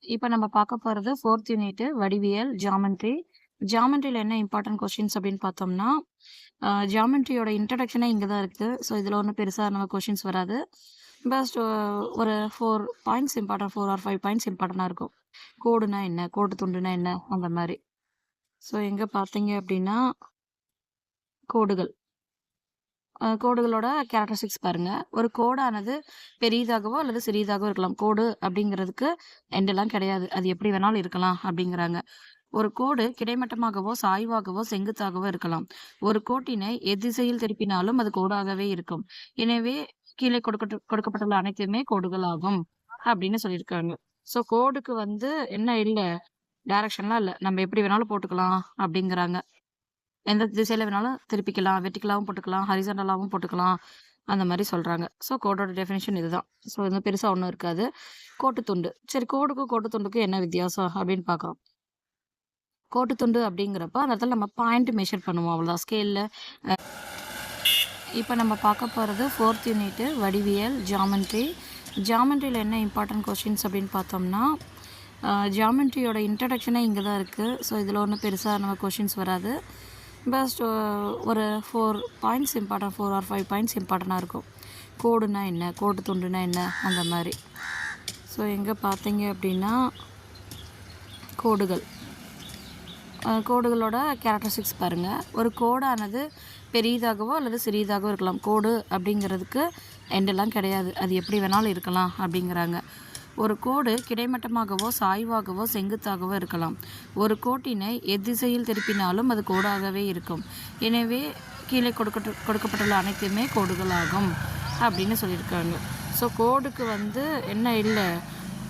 இப்ப நம்ம பார்க்க போறது 4த் யூனிட் வடிவியல், ஜியாமெட்ரி. ஜியாமெட்ரில என்ன இம்பார்ட்டன்ட் கொஸ்டின்ஸ் அப்படின்னு பார்த்தோம்னா, ஜியாமெட்ரியோட இன்ட்ரோடக்ஷனே இங்க தான் இருக்கு. ஸோ இதுல ஒண்ணும் பெருசா நமக்கு கொஸ்டின்ஸ் வராது. பஸ்ட் ஒரு 4 பாயிண்ட்ஸ் இம்பார்ட்டன்ட் 4 ஆர் 5 பாயிண்ட்ஸ் இம்பார்ட்டன்ட்டா இருக்கும். கோடுனா என்ன? கோடு துண்டுனா என்ன? அந்த மாரி. ஸோ எங்க பார்த்தீங்க அப்படின்னா, கோடுகள். கோடுகளோட கேரக்டரிஸ்டிக்ஸ் பாருங்க. ஒரு கோடானது பெரியதாகவோ அல்லது சிறியதாகவோ இருக்கலாம். கோடு அப்படிங்கிறதுக்கு எண்டெல்லாம் கிடையாது. அது எப்படி வேணாலும் இருக்கலாம் அப்படிங்கிறாங்க. ஒரு கோடு கிடைமட்டமாகவோ, சாய்வாகவோ, செங்குத்தாகவோ இருக்கலாம். ஒரு கோட்டினை எத்திசையில் திருப்பினாலும் அது கோடாகவே இருக்கும். எனவே கீழே கொடுக்கப்பட்டுள்ள அனைத்துமே கோடுகள் ஆகும் அப்படின்னு சொல்லியிருக்காங்க. ஸோ கோடுக்கு வந்து என்ன இல்ல, டைரக்ஷன்லாம் இல்ல. நம்ம எப்படி வேணாலும் போட்டுக்கலாம் அப்படிங்கிறாங்க. எந்த திசையில வேணாலும் திருப்பிக்கலாம். வெர்டிகலாவும் போட்டுக்கலாம், ஹாரிசான்டலாவும் போட்டுக்கலாம். அந்த மாரி சொல்றாங்க. ஸோ கோடோட டெஃபினிஷன் இதுதான். ஸோ இது பெருசா ஒண்ணும் இருக்காது. கோட்டு துண்டு. சரி, கோடுக்கும் கோட்டு துண்டுக்கும் என்ன வித்தியாசம் அப்படின்னு பார்க்குறோம். கோட்டு துண்டு அப்படிங்கிறப்ப அந்த இடத்துல நம்ம பாயிண்ட் மெஷர் பண்ணுவோம், அவ்வளோதான். ஸ்கேல்ல இப்போ நம்ம பார்க்க போகிறது 4th யூனிட் வடிவியல், ஜியாமெட்ரி. ஜியாமெட்ரியில் என்ன இம்பார்ட்டன்ட் கொஸ்டின்ஸ் அப்படின்னு பார்த்தோம்னா, ஜியாமெட்ரியோட இன்ட்ரடக்ஷனே இங்கே தான் இருக்குது. ஸோ இதில் ஒன்றும் பெருசாக நம்ம கொஸ்டின்ஸ் வராது. பஸ்ட் ஒரு 4 பாயிண்ட்ஸ் இம்பார்ட்டன்ட் 4 ஆர் 5 பாயிண்ட்ஸ் இம்பார்ட்டண்ட்டாக இருக்கும். கோடுனா என்ன? கோடு துண்டுனா என்ன? அந்த மாதிரி. ஸோ எங்கே பார்த்தீங்க அப்படின்னா, கோடுகள். கோடுகளோட கேரக்டரிஸ்டிக்ஸ் பாருங்கள். ஒரு கோடானது பெரியதாகவோ அல்லது சிறியதாகவோ இருக்கலாம். கோடு அப்படிங்கிறதுக்கு எண்டெல்லாம் கிடையாது. அது எப்படி வேணாலும் இருக்கலாம் அப்படிங்கிறாங்க. ஒரு கோடு கிடைமட்டமாகவோ, சாய்வாகவோ, செங்குத்தாகவோ இருக்கலாம். ஒரு கோட்டினை எத்திசையில் திருப்பினாலும் அது கோடாகவே இருக்கும். எனவே கீழே கொடுக்கப்பட்டுள்ள அனைத்துமே கோடுகள் ஆகும் அப்படின்னு சொல்லியிருக்காங்க. ஸோ கோடுக்கு வந்து என்ன இல்லை,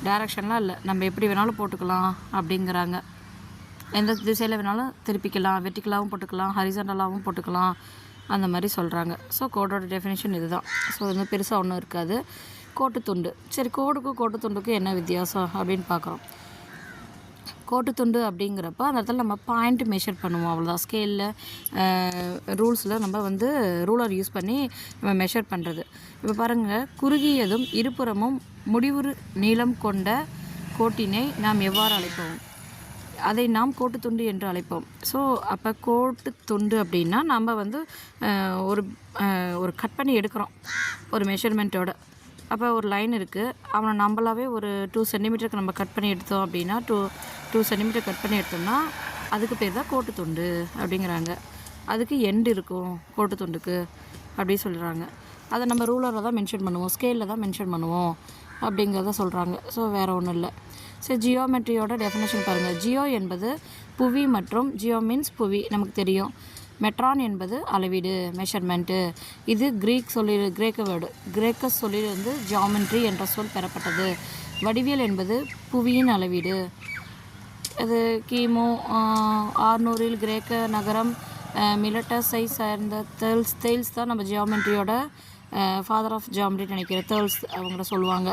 டைரக்ஷன்லாம் இல்லை. நம்ம எப்படி வேணாலும் போட்டுக்கலாம் அப்படிங்கிறாங்க. எந்த திசையில் வேணாலும் திருப்பிக்கலாம், வெர்டிகலாவும் போட்டுக்கலாம், ஹாரிசான்டலாவும் போட்டுக்கலாம். அந்த மாதிரி சொல்கிறாங்க. ஸோ கோடோட டெஃபினேஷன் இதுதான். ஸோ இது பெருசாக ஒன்றும் இருக்காது. கோட்டு துண்டு. சரி, கோடுக்கும் கோட்டு துண்டுக்கும் என்ன வித்தியாசம் அப்படின்னு பார்க்குறோம். கோட்டு துண்டு அப்படிங்கிறப்ப அந்த இடத்துல நம்ம பாயிண்ட் மெஷர் பண்ணுவோம், அவ்வளோதான். ஸ்கேலில் ரூல்ஸில் நம்ம வந்து ரூலர் யூஸ் பண்ணி நம்ம மெஷர் பண்ணுறது. இப்போ பாருங்கள், குறுகியதும் இருபுறமும் முடிவுறு நீளம் கொண்ட கோட்டினை நாம் எவ்வாறு அழைப்போம்? அதை நாம் கோட்டு துண்டு என்று அழைப்போம். ஸோ அப்போ கோட்டு துண்டு அப்படின்னா நம்ம வந்து ஒரு கட் பண்ணி எடுக்கிறோம் ஒரு மெஷர்மெண்ட்டோட. அப்போ ஒரு லைன் இருக்குது, அவனை நம்மளாவே ஒரு 2 சென்டிமீட்டருக்கு நம்ம கட் பண்ணி எடுத்தோம் அப்படின்னா 2 சென்டிமீட்டர் கட் பண்ணி எடுத்தோம்னா அதுக்கு பேர் தான் கோட்டு துண்டு அப்படிங்கிறாங்க. அதுக்கு எண்டு இருக்கும் கோட்டு துண்டுக்கு அப்படி சொல்கிறாங்க. அதை நம்ம ரூலரில் தான் மென்ஷன் பண்ணுவோம், ஸ்கேலில் தான் மென்ஷன் பண்ணுவோம் அப்படிங்கிறத சொல்கிறாங்க. ஸோ வேறு ஒன்றும் இல்லை. ஸோ ஜியோமெட்ரியோட டெஃபினேஷன் பாருங்கள். ஜியோ என்பது புவி மற்றும் ஜியோ மீன்ஸ் புவி, நமக்கு தெரியும். மெட்ரான் என்பது அளவீடு, மெஷர்மெண்ட்டு. இது கிரேக்க வேர்டு. கிரேக்க சொல்லிலிருந்து ஜியாமெட்ரி என்ற சொல் பெறப்பட்டது. வடிவியல் என்பது புவியின் அளவீடு. இது கிமு 600 கிரேக்க நகரம் மிலட்டஸை சேர்ந்த தேல்ஸ் தான் நம்ம ஜியோமெட்ரியோட ஃபாதர் ஆஃப் ஜியோமெட்ரி நினைக்கிறேன். தேல்ஸ் அவங்கள சொல்லுவாங்க.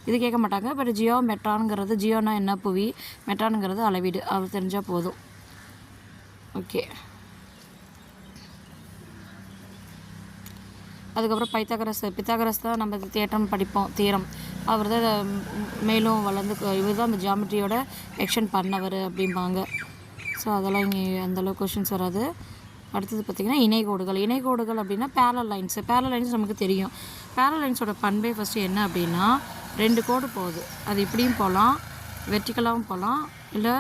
இது கேட்க மாட்டாங்க. பட் மெட்ரானுங்கிறது, ஜியோனா என்ன புவி, மெட்ரானுங்கிறது அளவீடு. அது தெரிஞ்சால் போதும். ஓகே. அதுக்கப்புறம் பித்தாகரஸ் தான் நம்ம தேட்டம் படிப்போம், தீரம். அவர் தான் மேலும் வளர்ந்து, இவர் தான் அந்த ஜியாமெட்ரியோட எக்ஸ்டெண்ட் பண்ணவர் அப்படிம்பாங்க. ஸோ அதெல்லாம் இங்கே அந்தளவு கொஷின்ஸ் வராது. அடுத்தது பார்த்திங்கன்னா இணைகோடுகள். இணைகோடுகள் அப்படின்னா பேரல் லைன்ஸு. பேரல் லைன்ஸ் நமக்கு தெரியும். பேரல் லைன்ஸோட பண்பே ஃபஸ்ட்டு என்ன அப்படின்னா, 2 கோடு போகுது. அது இப்படியும் போகலாம், வெர்டிக்கலாகவும் போகலாம், இல்லை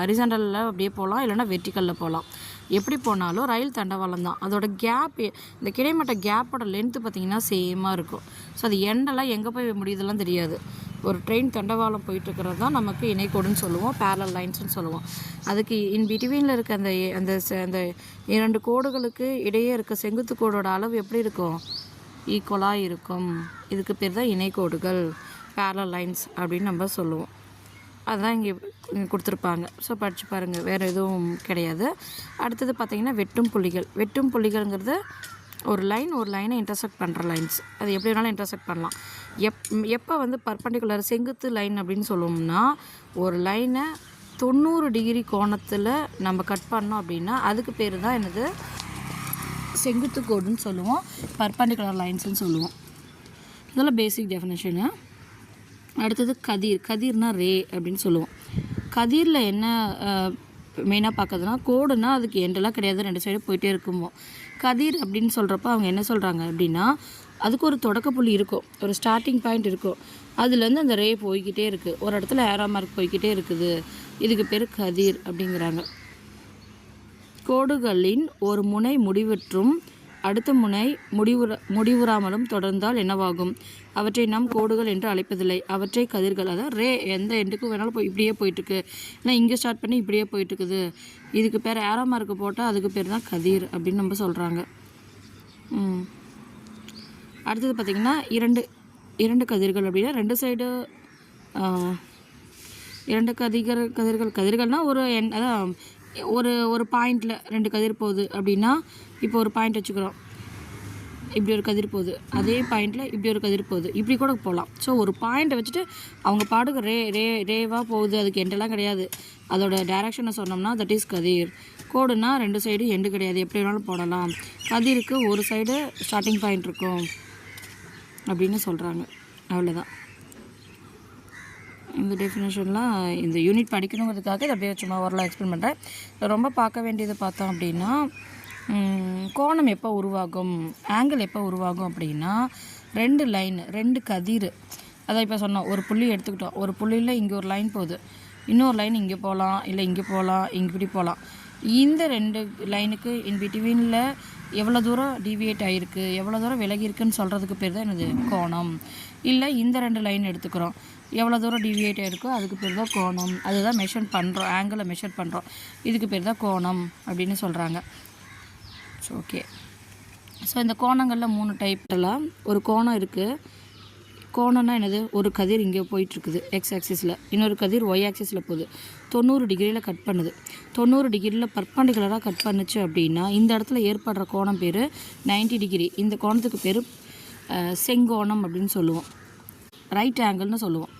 ஹரிசாண்டலில் அப்படியே போகலாம், இல்லைனா வெர்டிக்கலில் போகலாம். எப்படி போனாலும் ரயில் தண்டவாளம் தான். அதோட கேப், இந்த கிடைமட்ட கேப்போட லென்த்து பார்த்திங்கன்னா சேமாக இருக்கும். ஸோ அது எண்டெல்லாம் எங்கே போய் முடியுதெல்லாம் தெரியாது. ஒரு ட்ரெயின் தண்டவாளம் போயிட்டுருக்கிறது தான் நமக்கு இணைக்கோடுன்னு சொல்லுவோம், பேரல் லைன்ஸ்னு சொல்லுவோம். அதுக்கு இன் பிட்வீனில் இருக்க அந்த அந்த 2 கோடுகளுக்கு இடையே இருக்க செங்குத்து கோடோட அளவு எப்படி இருக்கும்? ஈக்குவலாக இருக்கும். இதுக்கு பேர் தான் இணைக்கோடுகள், பேரல் லைன்ஸ் அப்படின்னு நம்ம சொல்லுவோம். அதுதான் இங்கே கொடுத்துருப்பாங்க. ஸோ படித்து பாருங்கள், வேறு எதுவும் கிடையாது. அடுத்தது பார்த்திங்கன்னா வெட்டும் புள்ளிகள். வெட்டும் புள்ளிகள்ங்கிறது ஒரு லைனை இன்டர்செக்ட் பண்ணுற லைன்ஸ். அது எப்படி வேணாலும் இன்டர்செக்ட் பண்ணலாம். எப்போ வந்து பர்பண்டிகுலர் செங்குத்து லைன் அப்படின்னு சொல்லுவோம்னா, ஒரு லைனை 90 டிகிரி கோணத்தில் நம்ம கட் பண்ணோம் அப்படின்னா அதுக்கு பேர் தான் என்னது, செங்குத்து கோடுன்னு சொல்லுவோம், பர்பண்டிகுலர் லைன்ஸ்னு சொல்லுவோம். இதெல்லாம் பேசிக் டெஃபினேஷனு. அடுத்தது கதிர். கதிர்னா ரே அப்படின்னு சொல்லுவோம். கதிரில் என்ன மெயினாக பார்க்குறதுனா, கோடுனா அதுக்கு எண்டெல்லாம் கிடையாது, 2 சைடு போயிட்டே இருக்குமோ. கதிர் அப்படின்னு சொல்கிறப்ப அவங்க என்ன சொல்கிறாங்க அப்படின்னா, அதுக்கு ஒரு தொடக்க புள்ளி இருக்கும், ஒரு ஸ்டார்டிங் பாயிண்ட் இருக்கும். அதுலேருந்து அந்த ரே போய்கிட்டே இருக்குது, ஒரு இடத்துல ஏரோ மார்க் போய்கிட்டே இருக்குது. இதுக்கு பேர் கதிர் அப்படிங்கிறாங்க. கோடுகளின் ஒரு முனை முடிவுற்றும் அடுத்த முனை முடிவுறாமலும் தொடர்ந்தால் என்னவாகும்? அவற்றை நாம் கோடுகள் என்று அழைப்பதில்லை, அவற்றை கதிர்கள். அதாவது ரே எந்த எண்டுக்கும் வேணாலும் இப்படியே போயிட்டுருக்கு, ஏன்னா இங்கே ஸ்டார்ட் பண்ணி இப்படியே போயிட்டுருக்குது, இதுக்கு பேர் ஏரோ மார்க்கு போட்டால் அதுக்கு பேர் தான் கதிர் அப்படின்னு நம்ம சொல்கிறாங்க. அடுத்தது பார்த்திங்கன்னா இரண்டு கதிர்கள் அப்படின்னா 2 சைடு 2 கதிர்கள்னால் அதான் ஒரு பாயிண்டில் 2 கதிர் போகுது அப்படின்னா, இப்போ ஒரு பாயிண்ட் வச்சுக்கிறோம், இப்படி ஒரு கதிர் போகுது, அதே பாயிண்டில் இப்படி ஒரு கதிர் போகுது, இப்படி கூட போகலாம். ஸோ ஒரு பாயிண்ட்டை வச்சுட்டு அவங்க பாட்டுக்கு ரேவாக போகுது, அதுக்கு எண்டெல்லாம் கிடையாது, அதோட டைரக்ஷனை சொன்னோம்னா தட் இஸ் கதிர். கோடுனா 2 சைடு எண்டு கிடையாது, எப்படி வேணாலும் போடலாம். கதிருக்கு ஒரு சைடு ஸ்டார்டிங் பாயிண்ட் இருக்கும் அப்படின்னு சொல்கிறாங்க. அவ்வளோதான். இந்த டெஃபினேஷன்லாம் இந்த யூனிட் படிக்கணுங்கிறதுக்காக இதை அப்படியே சும்மா ஓரளவு எக்ஸ்பிளைன் பண்ணுறேன். ரொம்ப பார்க்க வேண்டியது பார்த்தோம் அப்படின்னா, கோணம் எப்போ உருவாகும், ஆங்கிள் எப்போ உருவாகும் அப்படின்னா, 2 லைன் 2 கதிர். அதான் இப்போ சொன்னோம், ஒரு புள்ளி எடுத்துக்கிட்டோம், ஒரு புள்ளியில் இங்கே ஒரு லைன் போகுது, இன்னொரு லைன் இங்கே போகலாம், இல்லை இங்கே போகலாம், இப்படி போகலாம். இந்த 2 லைனுக்கு இன் பிட்வீனில் எவ்வளோ தூரம் டிவியேட் ஆகிருக்கு, எவ்வளோ தூரம் விலகி இருக்குன்னு சொல்கிறதுக்கு பேர் தான் என்னது கோணம். இல்லை இந்த 2 லைன் எடுத்துக்கிறோம், எவ்வளோ தூரம் டிவியேட் ஆகிருக்கோ அதுக்கு பேர் தான் கோணம். அதுதான் மெஷர் பண்ணுறோம், ஆங்கிளை மெஷர் பண்ணுறோம், இதுக்கு பேர் தான் கோணம் அப்படின்னு சொல்கிறாங்க. So okay. ஸோ இந்த கோணங்களில் 3 டைப்லாம் ஒரு கோணம் இருக்குது. கோணம்னா என்னது, ஒரு கதிர் இங்கே போயிட்டுருக்குது எக்ஸ் ஆக்சிஸில், இன்னொரு கதிர் ஒய் ஆக்சிஸில் போகுது, 90 டிகிரியில் கட் பண்ணுது. 90 டிகிரியில் பர்பண்டிகுலராக கட் பண்ணுச்சு அப்படின்னா இந்த இடத்துல ஏற்படுற கோணம் பேர் 90 டிகிரி. இந்த கோணத்துக்கு பேர் செங்கோணம் அப்படின்னு சொல்லுவோம், ரைட் ஆங்கிள்னு சொல்லுவோம்.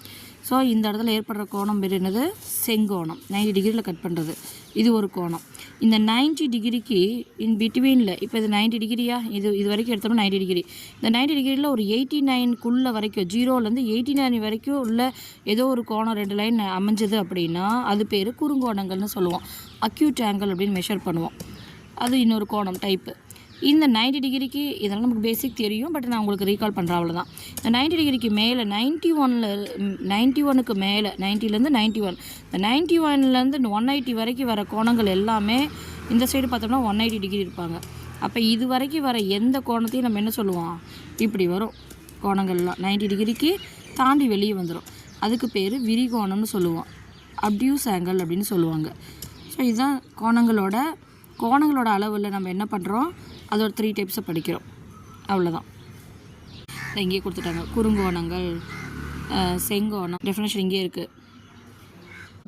ஸோ இந்த இடத்துல ஏற்படுற கோணம் பேர் என்னது, செங்கோணம். 90 டிகிரியில் கட் பண்ணுறது, இது ஒரு கோணம். இந்த 90 டிகிரிக்கு இன் பிட்வீனில், இப்போ இது 90 டிகிரியா, இது வரைக்கும் எடுத்தோம்னா 90 டிகிரி. இந்த 90 டிகிரியில் ஒரு 89க்குள்ளே வரைக்கும், 0லேருந்து 89 வரைக்கும் உள்ள ஏதோ ஒரு கோணம் 2 லைன் அமைஞ்சது அப்படின்னா அது பேர் குறுங்கோணங்கள்னு சொல்லுவோம். அக்யூட் ஆங்கிள் அப்படின்னு மெஷர் பண்ணுவோம். அது இன்னொரு கோணம் டைப்பு. இந்த 90 டிகிரிக்கு இதெல்லாம் நமக்கு பேசிக் தெரியும், பட் நான் உங்களுக்கு ரீகால் பண்ணுறேன், அவ்வளோதான். இந்த 90 டிகிரிக்கு மேலே 91க்கு மேலே, 90லேருந்து 91, இந்த 91லேருந்து 180 வரைக்கும் வர கோணங்கள் எல்லாமே இந்த சைடு பார்த்தோம்னா 180 டிகிரி இருப்பாங்க. அப்போ இது வரைக்கும் வர எந்த கோணத்தையும் நம்ம என்ன சொல்லுவோம், இப்படி வரும் கோணங்கள்லாம் 90 டிகிரிக்கு தாண்டி வெளியே வந்துடும், அதுக்கு பேர் விரிகோணம்னு சொல்லுவோம், அப்டியூஸ் ஆங்கிள் அப்படின்னு சொல்லுவாங்க. ஸோ இதுதான் கோணங்களோட அளவில் நம்ம என்ன பண்ணுறோம், அதோட 3 டைப்ஸை படிக்கிறோம், அவ்வளோதான். இங்கேயே கொடுத்துட்டாங்க, குறுங்கோணங்கள், செங்கோணம், டெஃபினேஷன் இங்கே இருக்குது,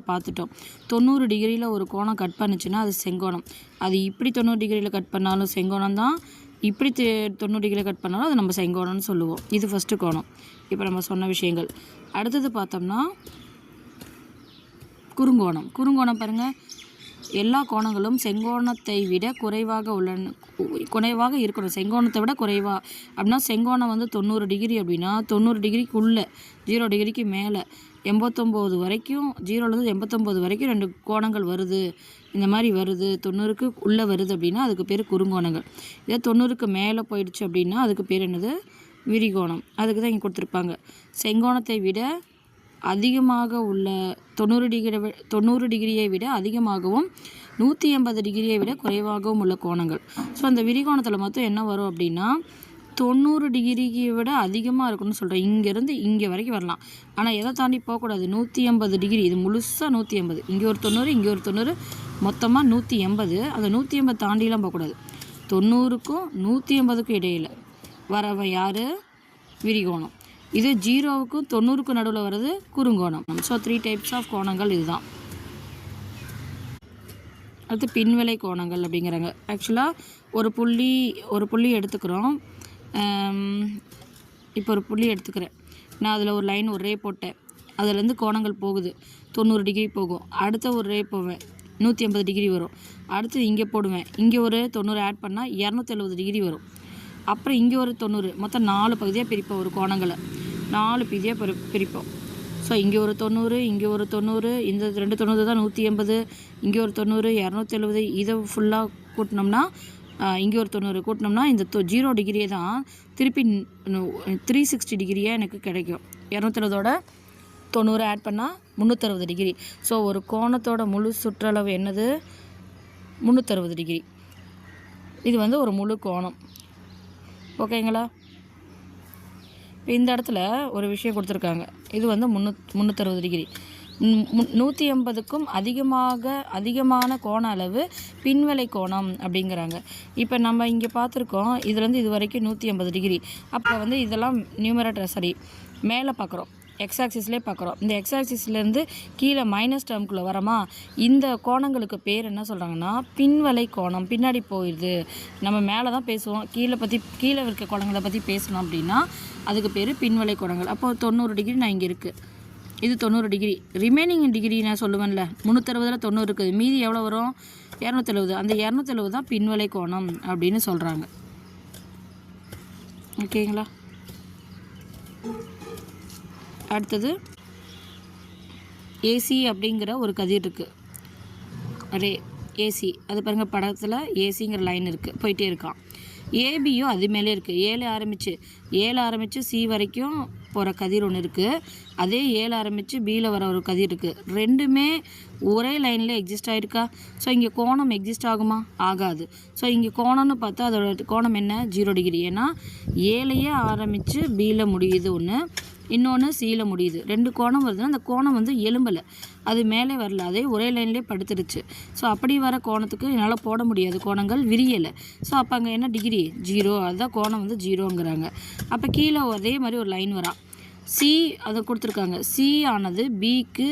பார்த்துட்டோம். 90 டிகிரியில் ஒரு கோணம் கட் பண்ணுச்சுன்னா அது செங்கோணம். அது இப்படி 90 டிகிரியில் கட் பண்ணாலும் செங்கோணம் தான், இப்படி 90 டிகிரியில் கட் பண்ணாலும் அது நம்ம செங்கோணம்னு சொல்லுவோம். இது ஃபஸ்ட்டு கோணம். இப்போ நம்ம சொன்ன விஷயங்கள். அடுத்தது பார்த்தோம்னா குறுங்கோணம் பாருங்கள், எல்லா கோணங்களும் செங்கோணத்தை விட குறைவாக இருக்கணும். செங்கோணத்தை விட குறைவா அப்படின்னா, செங்கோணம் வந்து 90 டிகிரி அப்படின்னா 90 டிகிரிக்குள்ளே 0 டிகிரிக்கு மேலே 89 வரைக்கும், 0லேருந்து 89 வரைக்கும் 2 கோணங்கள் வருது, இந்த மாதிரி வருது, 90க்கு உள்ளே வருது அப்படின்னா அதுக்கு பேர் குறுங்கோணங்கள். இதே 90க்கு மேலே போயிடுச்சு அப்படின்னா அதுக்கு பேர் என்னது, விரிகோணம். அதுக்கு தான் இங்கே கொடுத்துருப்பாங்க, செங்கோணத்தை விட அதிகமாக உள்ள 90 டிகிரியை விட அதிகமாகவும் 180 டிகிரியை விட குறைவாகவும் உள்ள கோணங்கள். ஸோ அந்த விரிகோணத்தில் மொத்தம் என்ன வரும் அப்படின்னா 90 டிகிரியை விட அதிகமாக இருக்குன்னு சொல்கிறேன். இங்கேருந்து இங்கே வரைக்கும் வரலாம், ஆனால் எதை தாண்டி போகக்கூடாது, 180 டிகிரி, இது முழுசாக 180, இங்கே ஒரு 90, இங்கே ஒரு 90, மொத்தமாக 180. அந்த 180 தாண்டிலாம் போகக்கூடாது. 90க்கும் 180க்கும் இடையில் வரவன் யார், விரிகோணம். இது 0க்கும் 90க்கும் நடுவில் வர்றது குறுங்கோணம். ஸோ 3 டைப்ஸ் ஆஃப் கோணங்கள் இதுதான். அடுத்து பின்விலை கோணங்கள் அப்படிங்கிறாங்க. ஆக்சுவலாக ஒரு புள்ளி எடுத்துக்கிறோம். இப்போ ஒரு புள்ளி எடுத்துக்கிறேன், நான் அதில் ஒரு லைன் ஒரு ரே போட்டேன், அதுலேருந்து கோணங்கள் போகுது, 90 டிகிரி போகும். அடுத்த ஒரு ரே போவேன், 180 டிகிரி வரும். அடுத்து இங்கே போடுவேன், இங்கே ஒரு 90 ஆட் பண்ணால் 270 டிகிரி வரும். அப்புறம் இங்கே ஒரு 90, மொத்தம் 4 பகுதியாக பிரிப்போம். ஒரு கோணங்களை 4 பகுதியாக பிரிப்போம். ஸோ இங்கே ஒரு 90, இங்கே ஒரு 90, இந்த 2 90 தான் 180, இங்கே ஒரு 90, 270, இதை ஃபுல்லாக கூட்டினோம்னா இங்கே ஒரு 90 கூட்டினோம்னா இந்த 0 டிகிரியே தான் திருப்பி 360 டிகிரியாக எனக்கு கிடைக்கும். 270ஓட 90 ஆட் பண்ணால் 360 டிகிரி. ஸோ ஒரு கோணத்தோட முழு சுற்றளவு என்னது? 360 டிகிரி. இது வந்து ஒரு முழு கோணம். ஓகேங்களா? இப்போ இந்த இடத்துல ஒரு விஷயம் கொடுத்துருக்காங்க. இது வந்து 360 டிகிரி. 180க்கும் அதிகமான கோண அளவு பின்வலை கோணம் அப்படிங்கிறாங்க. இப்போ நம்ம இங்கே பார்த்துருக்கோம், இதுலேருந்து இது வரைக்கும் 180 டிகிரி. அப்போ வந்து இதெல்லாம் நியூமரேட்டர் சரி மேலே பார்க்குறோம், எக்ஸ் ஆக்சிஸ்லேயே பார்க்குறோம். இந்த எக்ஸ் ஆக்சிஸ்லேருந்து கீழே மைனஸ் டேர்முக்குள்ளே வரமா, இந்த கோணங்களுக்கு பேர் என்ன சொல்கிறாங்கன்னா பின்வலை கோணம். பின்னாடி போயிடுது. நம்ம மேலே தான் பேசுவோம், கீழே இருக்க கோணங்களை பற்றி பேசணும் அப்படின்னா அதுக்கு பேர் பின்வலை கோணங்கள். அப்போது 90 டிகிரி நான் இங்கே இருக்குது, இது 90 டிகிரி. ரிமைனிங் டிகிரி நான் சொல்லுவேன்ல, 360ல் 90 இருக்குது, மீதி எவ்வளோ வரும்? 270. அந்த 270 தான் பின்வலை கோணம் அப்படின்னு சொல்கிறாங்க. ஓகேங்களா? அடுத்தது ஏசி அப்படிங்கிற ஒரு கதிர் இருக்குது, ஏசி. அது பாருங்கள், படத்தில் ஏசிங்கிற லைன் இருக்குது, போயிட்டே இருக்கான். ஏபியும் அது மேலே இருக்குது. 7 ஆரம்பித்து சி வரைக்கும் போகிற கதிர் ஒன்று இருக்குது. அதே 7 ஆரம்பித்து பியில் வர ஒரு கதிர் இருக்குது. ரெண்டுமே ஒரே லைனில் எக்ஸிஸ்ட் ஆகிருக்கா? ஸோ இங்கே கோணம் எக்ஸிஸ்ட் ஆகுமா? ஆகாது. ஸோ இங்கே கோணம்னு பார்த்தா அதோட கோணம் என்ன? 0 டிகிரி. ஏன்னா 7லேயே ஆரம்பித்து பியில் முடியுது ஒன்று, இன்னொன்று சியில் முடியுது. 2 கோணம் வருதுன்னா அந்த கோணம் வந்து எலும்பலை, அது மேலே வரல, அதே ஒரே லைன்லேயே படுத்துருச்சு. ஸோ அப்படி வர கோணத்துக்கு என்னால் போட முடியாது, கோணங்கள் விரியலை. ஸோ அப்போ அங்கே என்ன டிகிரி? 0. அதுதான் கோணம் வந்து 0ங்கிறாங்க. அப்போ கீழே அதே மாதிரி ஒரு லைன் வரா, சி அதை கொடுத்துருக்காங்க. சி ஆனது பிக்கு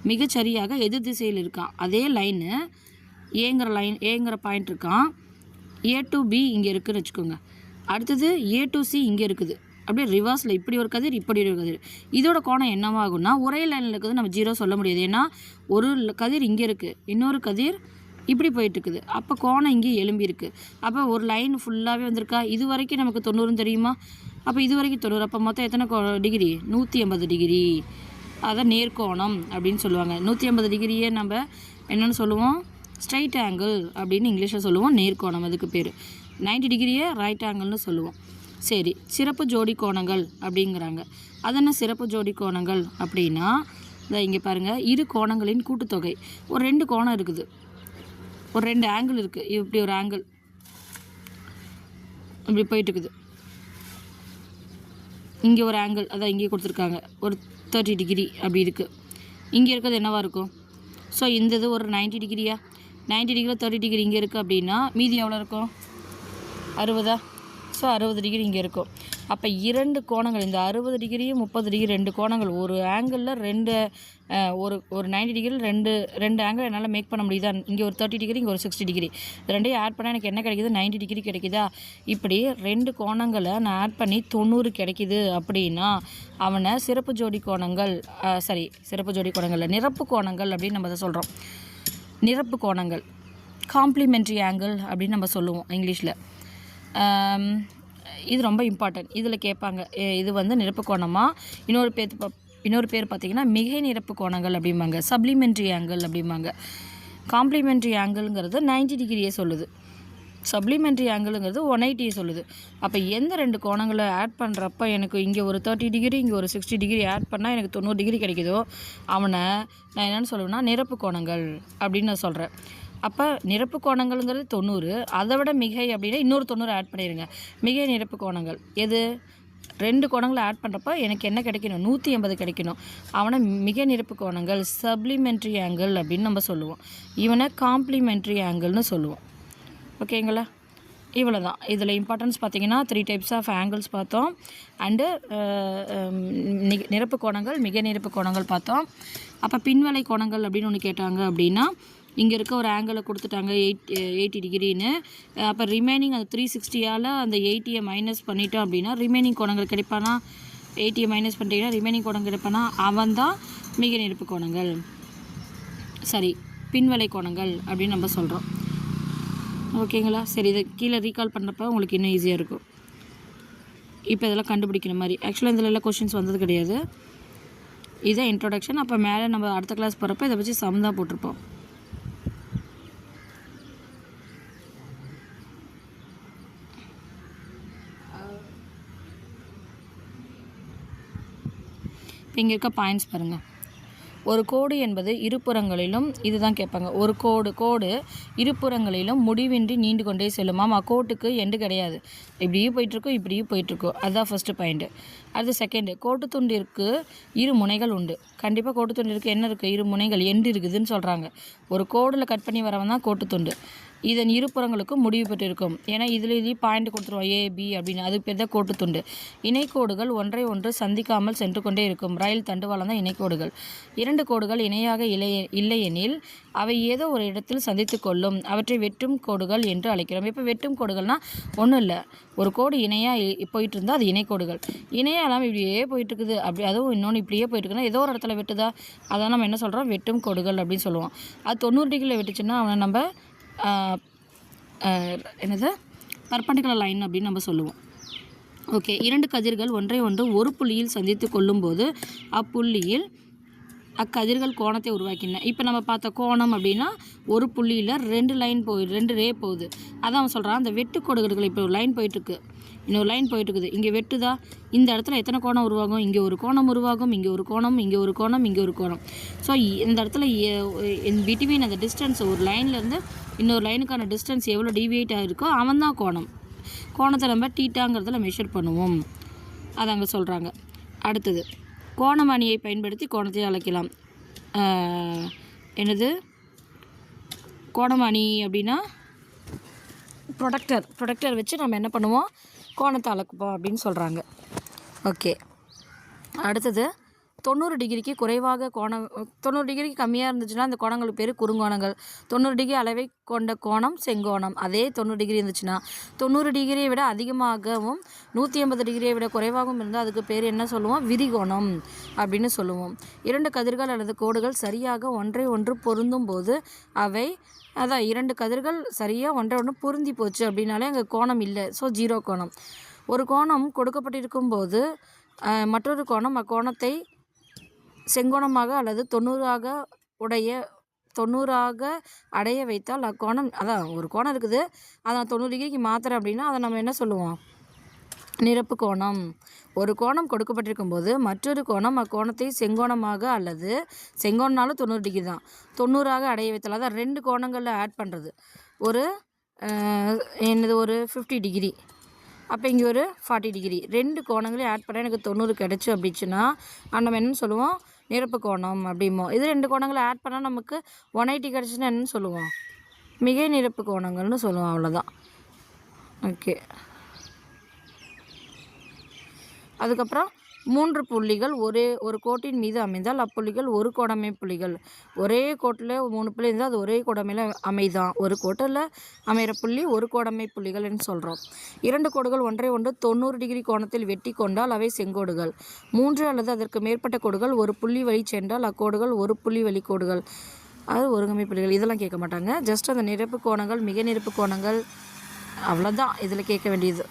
மிகச்சரியாக எதிர் திசையில் இருக்கான். அதே லைனு ஏங்கிற பாயிண்ட் இருக்கான். ஏ டு பி இங்கே இருக்குதுன்னு வச்சுக்கோங்க. அடுத்தது ஏ டு சி இங்கே இருக்குது. அப்படியே ரிவர்ஸில் இப்படி ஒரு கதிர், இப்படி ஒரு கதிர். இதோட கோணம் என்னவாகும்னா ஒரே லைனில் இருக்குது, நம்ம 0 சொல்ல முடியாது. ஏன்னா ஒரு கதிர் இங்கே இருக்குது, இன்னொரு கதிர் இப்படி போயிட்டுருக்குது. அப்போ கோணம் இங்கே எலும்பி இருக்குது. அப்போ ஒரு லைன் ஃபுல்லாகவே வந்திருக்கா. இது வரைக்கும் நமக்கு 90 தெரியுமா? அப்போ இது வரைக்கும் 90. அப்போ மொத்தம் எத்தனை டிகிரி? 180 டிகிரி. அதான் நேர்கோணம் அப்படின்னு சொல்லுவாங்க. 180 டிகிரியே நம்ம என்னென்னு சொல்லுவோம்? ஸ்ட்ரைட் ஆங்கிள் அப்படின்னு இங்கிலீஷில் சொல்லுவோம். நேர்கோணம் அதுக்கு பேர். 90 டிகிரியே ரைட் ஆங்கிள்னு சொல்லுவோம். சரி, சிறப்பு ஜோடி கோணங்கள் அப்படிங்கிறாங்க. அது என்ன சிறப்பு ஜோடி கோணங்கள் அப்படின்னா, இங்கே பாருங்கள், இரு கோணங்களின் கூட்டுத்தொகை. ஒரு 2 கோணம் இருக்குது, ஒரு 2 ஆங்கிள் இருக்குது. இப்படி ஒரு ஆங்கிள் இப்படி போயிட்டுருக்குது. இங்கே ஒரு ஆங்கிள், அதான் இங்கே கொடுத்துருக்காங்க, ஒரு 30 டிகிரி அப்படி இருக்குது. இங்கே இருக்கிறது என்னவாக இருக்கும்? ஸோ இந்த இது ஒரு 90 டிகிரியா? 90 டிகிரியில் 30 டிகிரி இங்கே இருக்குது அப்படின்னா மீதி எவ்வளோ இருக்கும்? 60. ஸோ 60 டிகிரி இங்கே இருக்கும். அப்போ 2 கோணங்கள், இந்த 60 டிகிரியும் 30 டிகிரி 2 கோணங்கள், ஒரு ஆங்கிளில் 2 ஒரு 90 டிகிரியில் ரெண்டு ஆங்கிள் என்னால் மேக் பண்ண முடியுதா? இங்கே ஒரு 30 டிகிரி, இங்கே ஒரு 60 டிகிரி. இது ரெண்டையும் ஆட் பண்ணால் எனக்கு என்ன கிடைக்கிது? 90 டிகிரி கிடைக்குதா? இப்படி 2 கோணங்களை நான் ஆட் பண்ணி 90 கிடைக்கிது அப்படின்னா அவனை சிறப்பு ஜோடி கோணங்கள், சிறப்பு ஜோடி கோணங்கள், நிரப்பு கோணங்கள் அப்படின்னு நம்ம அதை சொல்கிறோம். நிரப்பு கோணங்கள், காம்ப்ளிமெண்ட்ரி ஆங்கிள் அப்படின்னு நம்ம சொல்லுவோம் இங்கிலீஷில். இது ரொம்ப இம்பார்ட்டன்ட். இதில் கேட்பாங்க, இது வந்து நிரப்பு கோணமா? இன்னொரு பேர் பார்த்திங்கன்னா மிகை நிரப்பு கோணங்கள் அப்படிம்பாங்க, சப்ளிமெண்ட்ரி ஆங்கிள் அப்படிம்பாங்க. காம்ப்ளிமெண்ட்ரி ஆங்கிள்ங்கிறது 90 டிகிரியே சொல்லுது, சப்ளிமெண்ட்ரி ஆங்கிளுங்கிறது 180 சொல்லுது. அப்போ எந்த 2 கோணங்களை ஆட் பண்ணுறப்ப எனக்கு இங்கே ஒரு 30 டிகிரி, இங்கே ஒரு 60 டிகிரி ஆட் பண்ணால் எனக்கு 90 டிகிரி கிடைக்குதோ அவனை நான் என்னென்னு சொல்லுவேன்னா நிரப்பு கோணங்கள் அப்படின்னு நான் சொல்கிறேன். அப்போ நிரப்பு கோணங்கள்ங்கிறது 90, அதை விட மிகை அப்படின்னா இன்னொரு 90 ஆட் பண்ணிடுங்க. மிகை நிரப்பு கோணங்கள் எது? 2 கோணங்களை ஆட் பண்ணுறப்ப எனக்கு என்ன கிடைக்கணும்? 180 கிடைக்கணும். அவனை மிகை நிரப்பு கோணங்கள், சப்ளிமெண்ட்ரி ஆங்கிள் அப்படின்னு நம்ம சொல்லுவோம். இவனை காம்ப்ளிமெண்ட்ரி ஆங்கிள்னு சொல்லுவோம். ஓகேங்களா? இவ்வளோ தான். இதில் இம்பார்ட்டன்ஸ் பார்த்திங்கன்னா 3 டைப்ஸ் ஆஃப் ஆங்கிள்ஸ் பார்த்தோம். அண்டு நிரப்பு கோணங்கள், மிக நிரப்பு கோணங்கள் பார்த்தோம். அப்போ பின்வலை கோணங்கள் அப்படின்னு ஒன்று கேட்டாங்க அப்படின்னா, இங்கே இருக்க ஒரு ஆங்கிளை கொடுத்துட்டாங்க 80 டிகிரின்னு. அப்போ ரிமைனிங் அந்த 360ஆல் அந்த 80யை மைனஸ் பண்ணிட்டோம் அப்படின்னா ரிமைனிங் கோணங்கள் கிடைப்பானா? 80யை மைனஸ் பண்ணிட்டீங்கன்னா ரிமைனிங் கோணம் கிடைப்பானா? அவன் தான் மிக நிரப்பு கோணங்கள், சரி பின்வலை கோணங்கள் அப்படின்னு நம்ம சொல்கிறோம். ஓகேங்களா? சரி, இதை கீழே ரீகால் பண்ணுறப்ப உங்களுக்கு இன்னும் ஈஸியாக இருக்கும். இப்போ இதெல்லாம் கண்டுபிடிக்கிற மாதிரி ஆக்சுவலாக இதில் எல்லாம் கொஷின்ஸ் வந்தது கிடையாது. இதுதான் இன்ட்ரோடக்ஷன். அப்போ மேலே நம்ம அடுத்த கிளாஸ் போகிறப்ப இதை வச்சு சம் தான் போட்டிருப்போம். இப்போ இங்கே இருக்க பாயிண்ட்ஸ் பாருங்கள். ஒரு கோடு என்பது இருபுறங்களிலும் இதுதான் கேட்பாங்க. ஒரு கோடு இருபுறங்களிலும் முடிவின்றி நீண்டு கொண்டே செல்லும். ஆமாம், கோட்டுக்கு எண்டு கிடையாது. இப்படியும் போயிட்டுருக்கோம், இப்படியும் போயிட்டுருக்கோம். அதுதான் ஃபஸ்ட்டு பாயிண்ட்டு. அடுத்து செகண்டு, கோட்டு துண்டிற்கு இரு முனைகள் உண்டு. கண்டிப்பாக கோட்டு துண்டிற்கு என்ன இருக்குது? இரு முனைகள், எண்டு இருக்குதுன்னு சொல்கிறாங்க. ஒரு கோடில் கட் பண்ணி வரவன் தான் கோட்டு துண்டு. இதன் இருபுறங்களுக்கும் முடிவு பெற்றிருக்கும். ஏன்னா இதுலேயும் பாயிண்ட் கொடுத்துருவோம், ஏ பி அப்படின்னு. அதுக்கு பேர் தான் கோட்டு துண்டு. இணைக்கோடுகள் ஒன்றை ஒன்று சந்திக்காமல் சென்று கொண்டே இருக்கும். ரயில் தண்டுவாளம் தான் இணைக்கோடுகள். இரண்டு கோடுகள் இணையாக இல்லையெனில் அவை ஏதோ ஒரு இடத்தில் சந்தித்து கொள்ளும். அவற்றை வெட்டும் கோடுகள் என்று அழைக்கிறோம். இப்போ வெட்டும் கோடுகள்னால் ஒன்றும் இல்லை, ஒரு கோடு இணையாக போயிட்டு இருந்தால் அது இணைக்கோடுகள். இணையாக இல்லாமல் இப்படியே போயிட்டுருக்குது, அப்படி அதுவும் இன்னொன்று இப்படியே போயிட்டுருக்குன்னா ஏதோ ஒரு இடத்துல வெட்டுதா, அதான் நம்ம என்ன சொல்கிறோம்? வெட்டும் கோடுகள் அப்படின்னு சொல்லுவோம். அது 90 டிகிரியில் வெட்டுச்சுன்னா அவனை நம்ம என்னது பர்பண்டிகுலர் லைன் அப்படின்னு நம்ம சொல்லுவோம். ஓகே, இரண்டு கதிர்கள் ஒன்றை ஒன்று ஒரு புள்ளியில் சந்தித்து கொள்ளும்போது அப்புள்ளியில் அக்கதிர்கள் கோணத்தை உருவாக்கின. இப்போ நம்ம பார்த்த கோணம் அப்படின்னா ஒரு புள்ளியில் 2 ரே போகுது. அதான் அவன் சொல்கிறான், அந்த வெட்டு கோடுகள். இப்போ ஒரு லைன் போயிட்டுருக்கு, இன்னொரு லைன் போயிட்டுருக்குது. இங்கே வெட்டுதா, இந்த இடத்துல எத்தனை கோணம் உருவாகும்? இங்கே ஒரு கோணம் உருவாகும், இங்கே ஒரு கோணம், இங்கே ஒரு கோணம், இங்கே ஒரு கோணம். ஸோ இந்த இடத்துல பிட்வீன் அந்த டிஸ்டன்ஸ், ஒரு லைன்லேருந்து இன்னொரு லைனுக்கான டிஸ்டன்ஸ் எவ்வளோ டீவியேட் ஆகிருக்கோ அவன் தான் கோணம். கோணத்தை நம்ம டீட்டாங்கிறதுல மெஷர் பண்ணுவோம். அதை அங்கே சொல்கிறாங்க. அடுத்தது, கோணமணியை பயன்படுத்தி கோணத்தை அழைக்கலாம். என்னது கோணமணி அப்படின்னா ப்ரொடக்டர் வச்சு நம்ம என்ன பண்ணுவோம்? கோணத்தை அளக்குப்போம் அப்படின்னு சொல்கிறாங்க. ஓகே, அடுத்தது 90 டிகிரிக்கு குறைவாக கோணம், 90 டிகிரிக்கு கம்மியாக இருந்துச்சுன்னா அந்த கோணங்களுக்கு பேர் குறுங்கோணங்கள். 90 டிகிரி அளவை கொண்ட கோணம் செங்கோணம். அதே 90 டிகிரி இருந்துச்சுன்னா 90 டிகிரியை விட அதிகமாகவும் 180 டிகிரியை விட குறைவாகவும் இருந்தால் அதுக்கு பேர் என்ன சொல்லுவோம்? விரிகோணம் அப்படின்னு சொல்லுவோம். இரண்டு கதிர்கள் அல்லது கோடுகள் சரியாக ஒன்றை ஒன்று பொருந்தும் போது அவை, அதான் இரண்டு கதிர்கள் சரியாக ஒன்றை ஒன்று பொருந்தி போச்சு அப்படின்னாலே அங்கே கோணம் இல்லை. ஸோ 0 கோணம். ஒரு கோணம் கொடுக்கப்பட்டிருக்கும் போது மற்றொரு கோணம் அக்கோணத்தை செங்கோணமாக அல்லது 90ஆக அடைய வைத்தால் அக்கோணம், அதான் ஒரு கோணம் இருக்குது, அதை நான் 90 டிகிரிக்கு மாற்றுறேன் அப்படின்னா அதை நம்ம என்ன சொல்லுவோம்? நிரப்பு கோணம். ஒரு கோணம் கொடுக்கப்பட்டிருக்கும் போது மற்றொரு கோணம் அக்கோணத்தை செங்கோணமாக அல்லது செங்கோணம்னாலும் 90 டிகிரி தான், 90ஆக அடைய வைத்தால், அதான் 2 கோணங்களில் ஆட் பண்ணுறது. ஒரு ஒரு 50 டிகிரி, அப்போ இங்கே ஒரு 40 டிகிரி, 2 கோணங்களையும் ஆட் பண்ணால் எனக்கு 90 கிடச்சி அப்படிச்சுன்னா நம்ம என்னென்னு சொல்லுவோம்? நிரப்பு கோணம் அப்படிமோ. இது 2 கோணங்களை ஆட் பண்ணால் நமக்கு 180 கிடச்சுன்னா என்னென்னு சொல்லுவோம்? மிகை நிரப்பு கோணங்கள்னு சொல்லுவோம். அவ்வளோதான். ஓகே, அதுக்கப்புறம் 3 புள்ளிகள் ஒரு கோட்டின் மீது அமைந்தால் அப்புள்ளிகள் ஒரு கோடமை புள்ளிகள். ஒரே கோட்டில் 3 புள்ளி இருந்தால் அது ஒரே கோடமையில் அமைதான். ஒரு கோட்டில் அமைகிற புள்ளி ஒரு கோடமை புள்ளிகள்னு சொல்கிறோம். 2 கோடுகள் ஒன்றை ஒன்று 90 டிகிரி கோணத்தில் வெட்டி கொண்டால் அவை செங்கோடுகள். 3 அல்லது அதற்கு மேற்பட்ட கோடுகள் ஒரு புள்ளி வழி சென்றால் அக்கோடுகள் ஒரு புள்ளி வழி கோடுகள், அது ஒருங்கமை புள்ளிகள். இதெல்லாம் கேட்க மாட்டாங்க. ஜஸ்ட் அந்த நிரப்பு கோணங்கள், மிக நிரப்பு கோணங்கள், அவ்வளோதான் இதில் கேட்க வேண்டியது.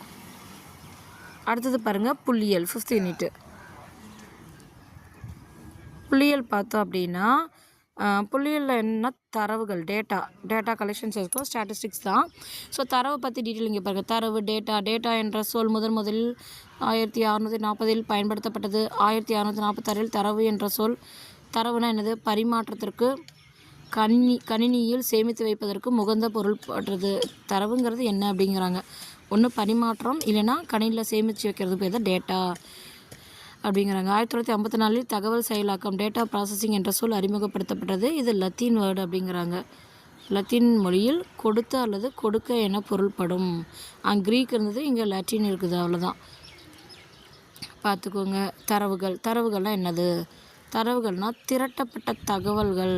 அடுத்தது பாருங்கள், புள்ளியியல் 5th யூனிட்டு. புள்ளியியல் பார்த்தோம் அப்படின்னா புள்ளியியலில் என்ன தரவுகள், டேட்டா கலெக்ஷன்ஸ் இருக்கும், ஸ்டாட்டிஸ்டிக்ஸ் தான். ஸோ தரவை பற்றி டீட்டெயில் இங்கே பாருங்கள். தரவு, டேட்டா என்ற சொல் முதலில் 1640 பயன்படுத்தப்பட்டது. 1646 தரவு என்ற சொல், தரவுனா என்னது? பரிமாற்றத்திற்கு, கணினியில் சேமித்து வைப்பதற்கு முகந்த பொருள் படுறது. தரவுங்கிறது என்ன அப்படிங்கிறாங்க? ஒன்று பரிமாற்றம், இல்லைன்னா கணினியில் சேமித்து வைக்கிறது பேர் தான் டேட்டா அப்படிங்கிறாங்க. 1954 தகவல் செயலாக்கம், டேட்டா ப்ராசஸிங் என்ற சொல் அறிமுகப்படுத்தப்பட்டது. இது லத்தீன் வேர்டு அப்படிங்கிறாங்க. லத்தீன் மொழியில் கொடுத்த அல்லது கொடுக்க என பொருள்படும். க்ரீக் இருந்தது, இங்கே லத்தீன் இருக்குது, அவ்வளோதான். பார்த்துக்கோங்க. தரவுகள்னால் என்னது? தரவுகள்னால் திரட்டப்பட்ட தகவல்கள்.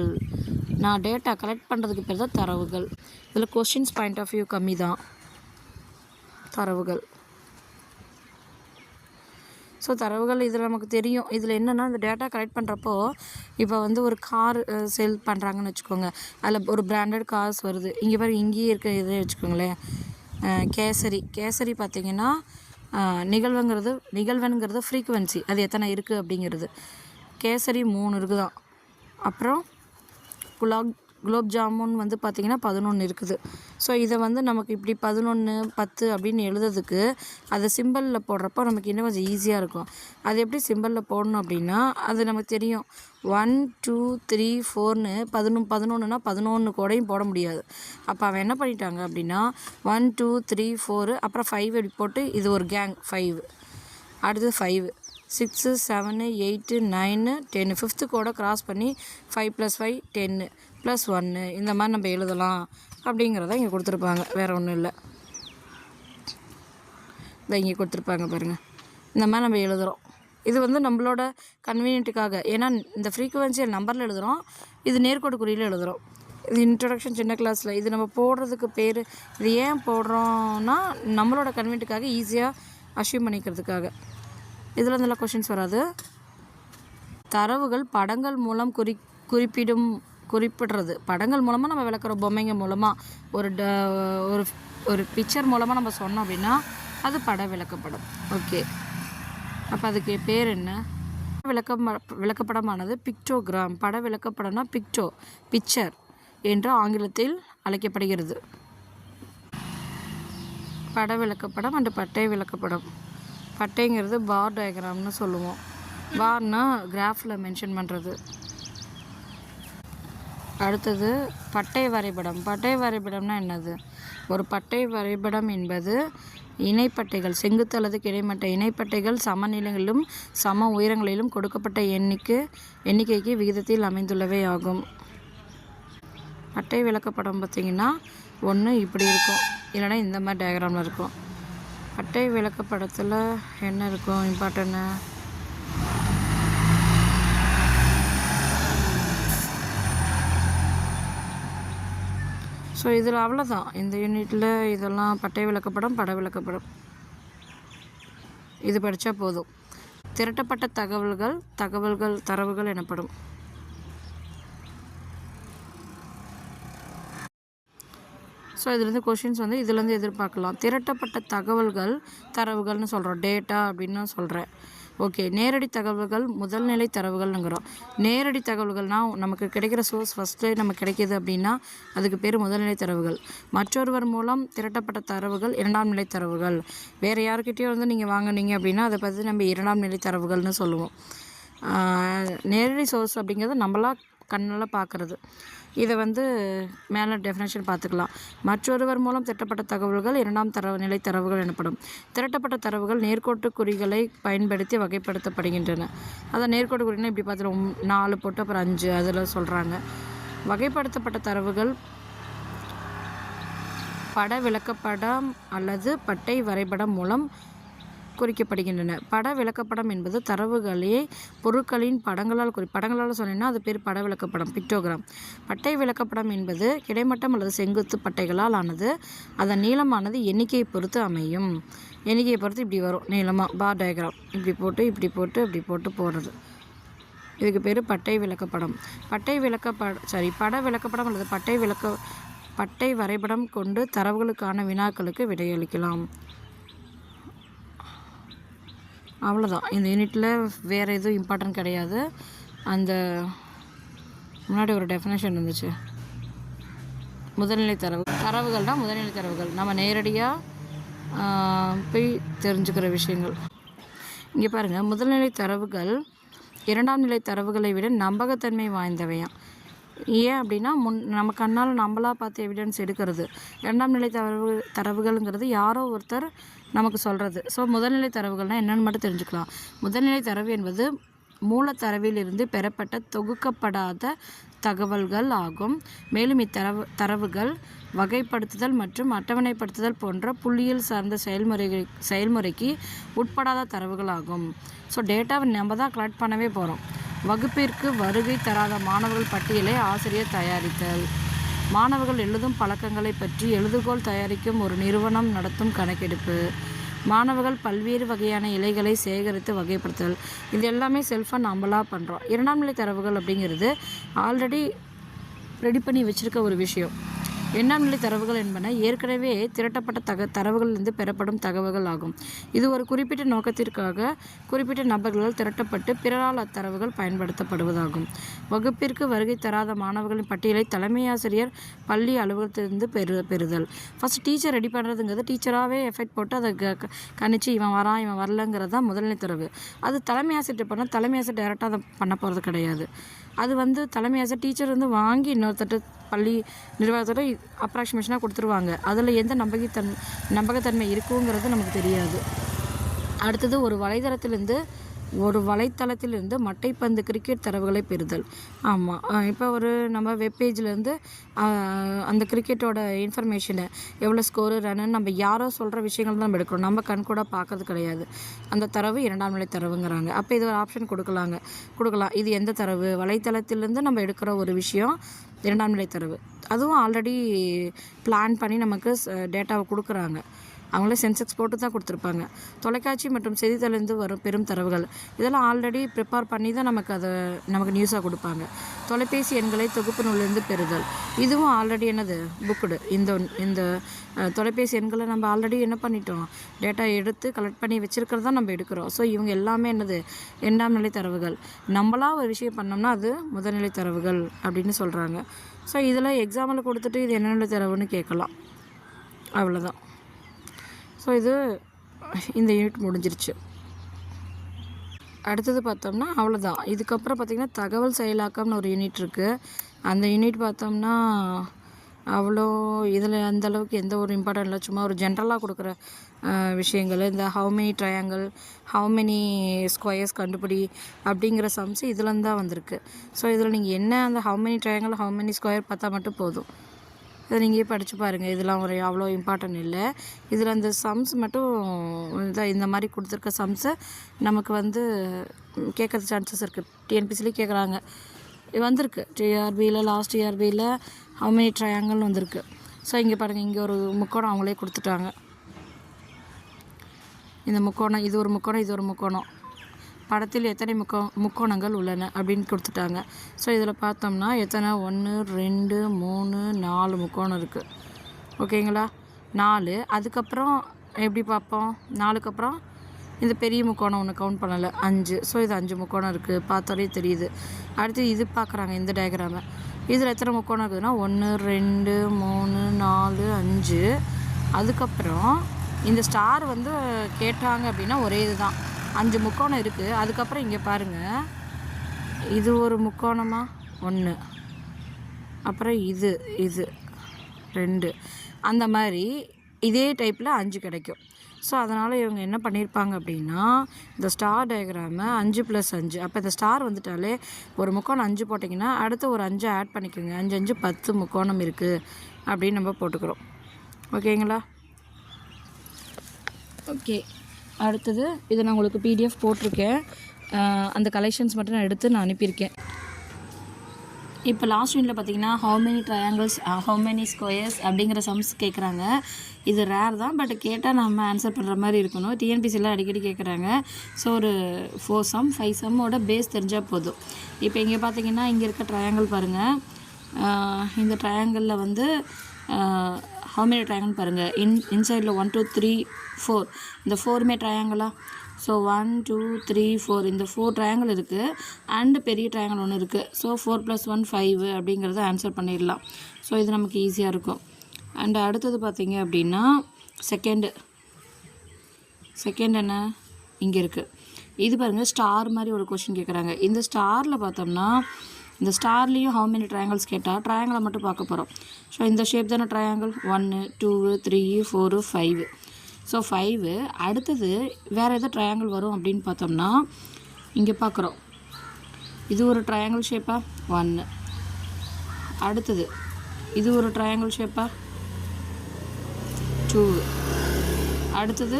நான் டேட்டா கலெக்ட் பண்ணுறதுக்கு பேர் தான் தரவுகள். இதில் கொஸ்டின்ஸ் பாயிண்ட் ஆஃப் வியூ கம்மி தான். தரவுகள், ஸோ தரவுகள் இதில் நமக்கு தெரியும். இதில் என்னென்னா, இந்த டேட்டா கலெக்ட் பண்ணுறப்போ இப்போ ஒரு கார் சேல் பண்ணுறாங்கன்னு வச்சுக்கோங்க. அதில் ஒரு பிராண்டட் கார்ஸ் வருது. இங்கே பாருங்க, இங்கேயே இருக்க இதே வச்சுக்கோங்களேன். கேசரி பார்த்திங்கன்னா நிகழ்வுங்கிறது ஃப்ரீக்குவென்சி, அது எத்தனை இருக்குது அப்படிங்கிறது. கேசரி 3 இருக்குதான். அப்புறம் குலோப் ஜாமுன் வந்து பார்த்திங்கன்னா 11 இருக்குது. ஸோ இதை வந்து நமக்கு இப்படி 11 10 அப்படின்னு எழுதுறதுக்கு அதை சிம்பிளில் போடுறப்போ நமக்கு இன்னும் கொஞ்சம் ஈஸியாக இருக்கும். அது எப்படி சிம்பிளில் போடணும் அப்படின்னா அது நமக்கு தெரியும். 1 2 3 4ன்னு 11னா 11 கூடையும் போட முடியாது. அப்போ அவன் என்ன பண்ணிட்டாங்க அப்படின்னா 1 2 3 4 அப்புறம் 5 இப்படி போட்டு இது ஒரு கேங் 5, அடுத்தது 5 6 7 8 9 10 5th கூட கிராஸ் பண்ணி 5 + 5 10 + 1 இந்த மாதிரி நம்ம எழுதலாம் அப்படிங்கிறத இங்கே கொடுத்துருப்பாங்க. வேறு ஒன்றும் இல்லை. இதை இங்கே கொடுத்துருப்பாங்க பாருங்கள். இந்த மாதிரி நம்ம எழுதுகிறோம். இது வந்து நம்மளோட கன்வீனியன்ட்டுக்காக. ஏன்னா இந்த ஃப்ரீக்குவென்சியை நம்பரில் எழுதுகிறோம், இது நேர்கோட்டு குறியில் எழுதுகிறோம். இது இன்ட்ரடக்ஷன் சின்ன கிளாஸில் இது நம்ம போடுறதுக்கு பேர். இது ஏன் போடுறோன்னா நம்மளோட கன்வீனியன்ட்டுக்காக, ஈஸியாக அஷ்யூம் பண்ணிக்கிறதுக்காக. இதில் இதெல்லாம் கொஷின்ஸ் வராது. தரவுகள் படங்கள் மூலம் குறிப்பிடுறது. படங்கள் மூலமாக நம்ம விளக்குறோம். பொம்மைங்க மூலமாக ஒரு பிக்சர் மூலமாக நம்ம சொன்னோம் அப்படின்னா அது பட விளக்கப்படம். ஓகே, அப்போ அதுக்கு பேர் என்ன? விளக்கப்படமானது பிக்டோகிராம். பட விளக்கப்படம்னா பிக்சர் என்று ஆங்கிலத்தில் அழைக்கப்படுகிறது. பட விளக்கப்படம் அண்டு பட்டை விளக்கப்படம். பட்டைங்கிறது பார் டயக்ராம்னு சொல்லுவோம். பார்னா கிராஃபில் மென்ஷன் பண்ணுறது. அடுத்தது பட்டை வரைபடம். பட்டை வரைபடம்னா என்னது? ஒரு பட்டை வரைபடம் என்பது இணைப்பட்டைகள், செங்குத்து அல்லது கிடைமட்ட இணைப்பட்டைகள் சமநிலைகளிலும் சம உயரங்களிலும் கொடுக்கப்பட்ட எண்ணிக்கைக்கு விகிதத்தில் அமைந்துள்ளவை ஆகும். பட்டை விளக்கப்படம் பார்த்திங்கன்னா ஒன்று இப்படி இருக்கும், இல்லைனா இந்த மாதிரி டயக்ராமில் இருக்கும். பட்டை விளக்கப்படத்தில் என்ன இருக்கும் இம்பார்ட்டன்னு? ஸோ இதில் அவ்வளோதான். இந்த யூனிட்டில் இதெல்லாம் பட்டை விளக்கப்படம், பட விளக்கப்படம் இது படித்தா போதும். திரட்டப்பட்ட தரவுகள் எனப்படும். ஸோ இதுலேருந்து கொஷின்ஸ் வந்து இதுலேருந்து எதிர்பார்க்கலாம். திரட்டப்பட்ட தரவுகள்னு சொல்கிறோம், டேட்டா அப்படின்னு சொல்கிறேன். ஓகே, நேரடி தகவல்கள் முதல்நிலை தரவுகள்னுங்கிறோம். நேரடி தகவல்கள்னால் நமக்கு கிடைக்கிற சோர்ஸ் ஃபஸ்ட்டு நமக்கு கிடைக்கிது அப்படின்னா அதுக்கு பேர் முதல்நிலை தரவுகள். மற்றொருவர் மூலம் திரட்டப்பட்ட தரவுகள் இரண்டாம் நிலை தரவுகள். வேறு யாருக்கிட்டேயோ வந்து நீங்கள் வாங்கினீங்க அப்படின்னா அதை பற்றி நம்ம இரண்டாம் நிலை தரவுகள்னு சொல்லுவோம். நேரடி சோர்ஸ் அப்படிங்கிறது நம்மளா கண்ணால் பார்க்குறது. இதை வந்து மேலே டெஃபினேஷன் பார்த்துக்கலாம். மற்றொருவர் மூலம் திரட்டப்பட்ட தகவல்கள் இரண்டாம் நிலை தரவுகள் எனப்படும். திரட்டப்பட்ட தரவுகள் நேர்கோட்டு குறிகளை பயன்படுத்தி வகைப்படுத்தப்படுகின்றன. அதான் நேர்கோட்டு குறினா இப்படி பார்த்துருவோம், 4 போட்டு அப்புறம் 5 அதில் சொல்கிறாங்க. வகைப்படுத்தப்பட்ட தரவுகள் பட விளக்கப்படம் அல்லது பட்டை வரைபடம் மூலம் குறிக்கப்படுகின்றன. பட விளக்கப்படம் என்பது தரவுகளே பொருட்களின் படங்களால் சொன்னீங்கன்னா அது பேர் பட விளக்கப்படம், பிக்டோகிராம். பட்டை விளக்கப்படம் என்பது கிடைமட்டம் அல்லது செங்குத்து பட்டைகளால் ஆனது. அதன் நீளமானது எண்ணிக்கையை பொறுத்து அமையும். எண்ணிக்கையை பொறுத்து இப்படி வரும் நீளமாக பார் டயக்ராம். இப்படி போட்டு அப்படி போட்டு போடுறது. இதுக்கு பேர் பட்டை விளக்கப்படம். பட விளக்கப்படம் அல்லது பட்டை வரைபடம் கொண்டு தரவுகளுக்கான வினாக்களுக்கு விடையளிக்கலாம். அவ்வளோதான். இந்த யூனிட்டில் வேறு எதுவும் இம்பார்ட்டன்ட் கிடையாது. அந்த முன்னாடி ஒரு டெஃபினேஷன் இருந்துச்சு, முதல்நிலை தரவுகள்னால் முதல்நிலை தரவுகள் நம்ம நேரடியாக போய் தெரிஞ்சுக்கிற விஷயங்கள். இங்கே பாருங்கள், முதல்நிலை தரவுகள் இரண்டாம் நிலை தரவுகளை விட நம்பகத்தன்மை வாய்ந்தவையாம். ஏன் அப்படின்னா நம்ம கண்ணால் நம்மளாக பார்த்து எவிடன்ஸ் எடுக்கிறது. இரண்டாம் நிலை தரவுகள்ங்கிறது யாரோ ஒருத்தர் நமக்கு சொல்கிறது. ஸோ முதல்நிலை தரவுகள்னால் என்னென்னு மட்டும் தெரிஞ்சுக்கலாம். முதல்நிலை தரவு என்பது மூலத்தரவிலிருந்து பெறப்பட்ட தொகுக்கப்படாத தகவல்கள் ஆகும். மேலும் தரவுகள் வகைப்படுத்துதல் மற்றும் அட்டவணைப்படுத்துதல் போன்ற புள்ளியியல் சார்ந்த செயல்முறைக்கு உட்படாத தரவுகள் ஆகும். ஸோ டேட்டாவை நம்ம தான் கலெக்ட் பண்ணவே போகிறோம். வகுப்பிற்கு வருகை தராத மாணவர்கள் பட்டியலை ஆசிரியர் தயாரித்தல். மாணவர்கள் எழுதும் பழக்கங்களை பற்றி எழுதுகோள் தயாரிக்கும் ஒரு நிறுவனம் நடத்தும் கணக்கெடுப்பு. மாணவர்கள் பல்வேறு வகையான இலைகளை சேகரித்து வகைப்படுத்தல். இது எல்லாமே செல்ஃபாக நம்மளாக பண்ணுறோம். இரண்டாம் நிலை தரவுகள் அப்படிங்கிறது ஆல்ரெடி ரெடி பண்ணி வச்சுருக்க ஒரு விஷயம். எண்ணாம் நிலை தரவுகள் என்பன ஏற்கனவே திரட்டப்பட்ட தரவுகளிலிருந்து பெறப்படும் தகவல்கள் ஆகும். இது ஒரு குறிப்பிட்ட நோக்கத்திற்காக குறிப்பிட்ட நபர்களால் திரட்டப்பட்டு பிறரால் அத்தரவுகள் பயன்படுத்தப்படுவதாகும். வகுப்பிற்கு வருகை தராத மாணவர்களின் பட்டியலை தலைமை ஆசிரியர் பள்ளி அலுவலகத்திலிருந்து பெறுதல். ஃபஸ்ட் டீச்சர் ரெடி பண்ணுறதுங்கிறது டீச்சராகவே எஃபெக்ட் போட்டு அதை கணிச்சு இவன் வரான் இவன் வரலங்கிறது தான் முதல்நிலை தரவு. அது தலைமை ஆசிரியர் பண்ணால் தலைமை ஆசிரியர் டைரெக்டாக அதை பண்ண போகிறது கிடையாது. அது தலைமை ஆசிரியர் டீச்சர் வாங்கி இன்னொருத்தட்டு பள்ளி நிர்வாகத்தோட அப்ராக்சிமேஷனாக கொடுத்துருவாங்க. அதில் எந்த நம்பகத்தன்மை இருக்குங்கிறது நமக்கு தெரியாது. அடுத்தது ஒரு வலைத்தளத்திலிருந்து மட்டைப்பந்து கிரிக்கெட் தரவுகளை பெறுதல். ஆமாம், இப்போ நம்ம வெப்பேஜ்லேருந்து அந்த கிரிக்கெட்டோட இன்ஃபர்மேஷனை எவ்வளோ ஸ்கோரு ரன்னு நம்ம யாரோ சொல்கிற விஷயங்கள் தான் நம்ம எடுக்கிறோம். நம்ம கண் கூட பார்க்கறது கிடையாது. அந்த தரவு 2ஆம் நிலை தரவுங்கிறாங்க. அப்போ இது ஒரு ஆப்ஷன் கொடுக்கலாம். இது எந்த தரவு? வலைத்தளத்திலேருந்து நம்ம எடுக்கிற ஒரு விஷயம் 2ஆம் நிலை தரவு. அதுவும் ஆல்ரெடி பிளான் பண்ணி நமக்கு டேட்டாவை கொடுக்குறாங்க. அவங்களே சென்செக்ஸ் போட்டு தான் கொடுத்துருப்பாங்க. தொலைக்காட்சி மற்றும் செய்தித்தாளிலிருந்து வரும் பெரும் தரவுகள் இதெல்லாம் ஆல்ரெடி ப்ரிப்பேர் பண்ணி தான் நமக்கு நியூஸாக கொடுப்பாங்க. தொலைபேசி எண்களை தொகுப்பு நூலிலிருந்து பெறுதல். இதுவும் ஆல்ரெடி புக்குடு. இந்த தொலைபேசி எண்களை நம்ம ஆல்ரெடி என்ன பண்ணிட்டோம், டேட்டா எடுத்து கலெக்ட் பண்ணி வச்சுருக்கிறது தான் நம்ம எடுக்கிறோம். ஸோ இவங்க எல்லாமே 2ஆம் நிலை தரவுகள். நம்மளாக ஒரு விஷயம் பண்ணோம்னா அது முதல்நிலை தரவுகள் அப்படின்னு சொல்கிறாங்க. ஸோ இதில் எக்ஸாம்பிள் கொடுத்துட்டு இது என்ன நிலை தரவுன்னு கேட்கலாம். அவ்வளோதான். ஸோ இந்த யூனிட் முடிஞ்சிருச்சு. அடுத்தது பார்த்தோம்னா அவ்வளோதான். இதுக்கப்புறம் பார்த்திங்கன்னா தகவல் செயலாக்கம்னு ஒரு யூனிட் இருக்குது. அந்த யூனிட் பார்த்தோம்னா அவ்வளோ இதில் அந்தளவுக்கு எந்த ஒரு இம்பார்ட்டன்ட் இல்லை. சும்மா ஒரு ஜென்ரலாக கொடுக்குற விஷயங்கள், இந்த how many triangle, how many squares கண்டுபிடி அப்படிங்கிற சம்ஸ் இதுலேருந்து தான் வந்திருக்கு. ஸோ இதில் நீங்கள் என்ன அந்த how many triangle how many square பார்த்தா மட்டும் போதும். இதை நீங்கள் படித்து பாருங்கள். இதெல்லாம் அவ்வளோ இம்பார்ட்டன்ட் இல்லை. இதில் அந்த சம்ஸ் மட்டும் இந்த மாதிரி கொடுத்துருக்க சம்ஸை நமக்கு கேட்குறது சான்சஸ் இருக்குது. டிஎன்பிசிலேயும் கேட்குறாங்க. வந்திருக்கு டிஆர்பியில் லாஸ்ட் இஆர்பியில் ஹவு மெனி ட்ரையாங்கிள்னு வந்திருக்கு. ஸோ இங்கே பாருங்கள், இங்கே ஒரு முக்கோணம் அவங்களே கொடுத்துட்டாங்க. இந்த முக்கோணம், இது ஒரு முக்கோணம், இது ஒரு முக்கோணம். படத்தில் எத்தனை முக்கோணங்கள் உள்ளன அப்படின்னு கொடுத்துட்டாங்க. ஸோ இதில் பார்த்தோம்னா எத்தனை 1 2 3 4 முக்கோணம் இருக்குது. ஓகேங்களா? 4. அதுக்கப்புறம் எப்படி பார்ப்போம்? 4க்கு அப்புறம் இந்த பெரிய முக்கோணம் ஒன்று கவுண்ட் பண்ணலை, 5. ஸோ இது 5 முக்கோணம் இருக்குது, பார்த்தாலே தெரியுது. அடுத்து இது பார்க்குறாங்க, இந்த டயக்ராமை. இதில் எத்தனை முக்கோணம் இருக்குதுன்னா 1 2 3 4 5. அதுக்கப்புறம் இந்த ஸ்டார் கேட்டாங்க அப்படின்னா ஒரே இதுதான், 5 முக்கோணம் இருக்குது. அதுக்கப்புறம் இங்கே பாருங்கள், இது ஒரு முக்கோணமா 1, அப்புறம் இது 2, அந்த மாதிரி இதே டைப்பில் 5 கிடைக்கும். ஸோ அதனால் இவங்க என்ன பண்ணியிருப்பாங்க அப்படின்னா இந்த ஸ்டார் டயக்ராமை 5 + 5. அப்போ இந்த ஸ்டார் வந்துட்டாலே ஒரு முக்கோணம் 5 போட்டிங்கன்னா அடுத்து ஒரு 5 ஆட் பண்ணிக்கோங்க. 5 5 10 முக்கோணம் இருக்குது அப்படின்னு நம்ம போட்டுக்கிறோம். ஓகேங்களா? ஓகே, அடுத்தது இதை நான் உங்களுக்கு பிடிஎஃப் போட்டிருக்கேன். அந்த கலெக்ஷன்ஸ் மட்டும் நான் எடுத்து அனுப்பியிருக்கேன். இப்போ லாஸ்ட் யூனிட்டில் பார்த்தீங்கன்னா how many triangles how many squares அப்படிங்கிற சம்ஸ் கேட்குறாங்க. இது ரேர் தான், பட் கேட்டால் நம்ம ஆன்சர் பண்ணுற மாதிரி இருக்கணும். டிஎன்பிசியில் அடிக்கடி கேட்குறாங்க. ஸோ ஒரு 4 சம் 5 சம்மோட பேஸ் தெரிஞ்சால் போதும். இப்போ இங்கே பார்த்தீங்கன்னா இங்கே இருக்க ட்ரையாங்கிள் பாருங்கள். இந்த ட்ரையாங்கிளில் ஹவு மெனி ட்ரையாங்கிள் பாருங்கள். இன்சைடில் 1 2 3 4, இந்த 4மே ட்ரையாங்கிளா? ஸோ 1 2 3 4, இந்த 4 ட்ரையாங்கிள் இருக்குது. அண்டு பெரிய ட்ரையாங்கிள் ஒன்று இருக்குது. ஸோ 4 + 1 5 அப்படிங்கிறத ஆன்சர் பண்ணிடலாம். ஸோ இது நமக்கு ஈஸியாக இருக்கும். அண்டு அடுத்தது பார்த்திங்க அப்படின்னா செகண்ட் என்ன இங்கே இருக்குது. இது பாருங்கள், ஸ்டார் மாதிரி ஒரு கொஷின் கேட்குறாங்க. இந்த ஸ்டாரில் பார்த்தோம்னா இந்த ஸ்டார்லேயும் ஹவு மெனி ட்ரையாங்கிள்ஸ் கேட்டால் ட்ரையாங்கிளை மட்டும் பார்க்க போகிறோம். ஸோ இந்த ஷேப் தானே ட்ரையாங்கிள், 1 2 3 4 5. ஸோ 5. அடுத்தது வேறு எதாவது ட்ரையாங்கிள் வரும் அப்படின்னு பார்த்தோம்னா இங்கே பார்க்குறோம், இது ஒரு ட்ரையாங்கிள் ஷேப்பா 1. அடுத்தது இது ஒரு ட்ரையாங்கிள் ஷேப்பா 2. அடுத்தது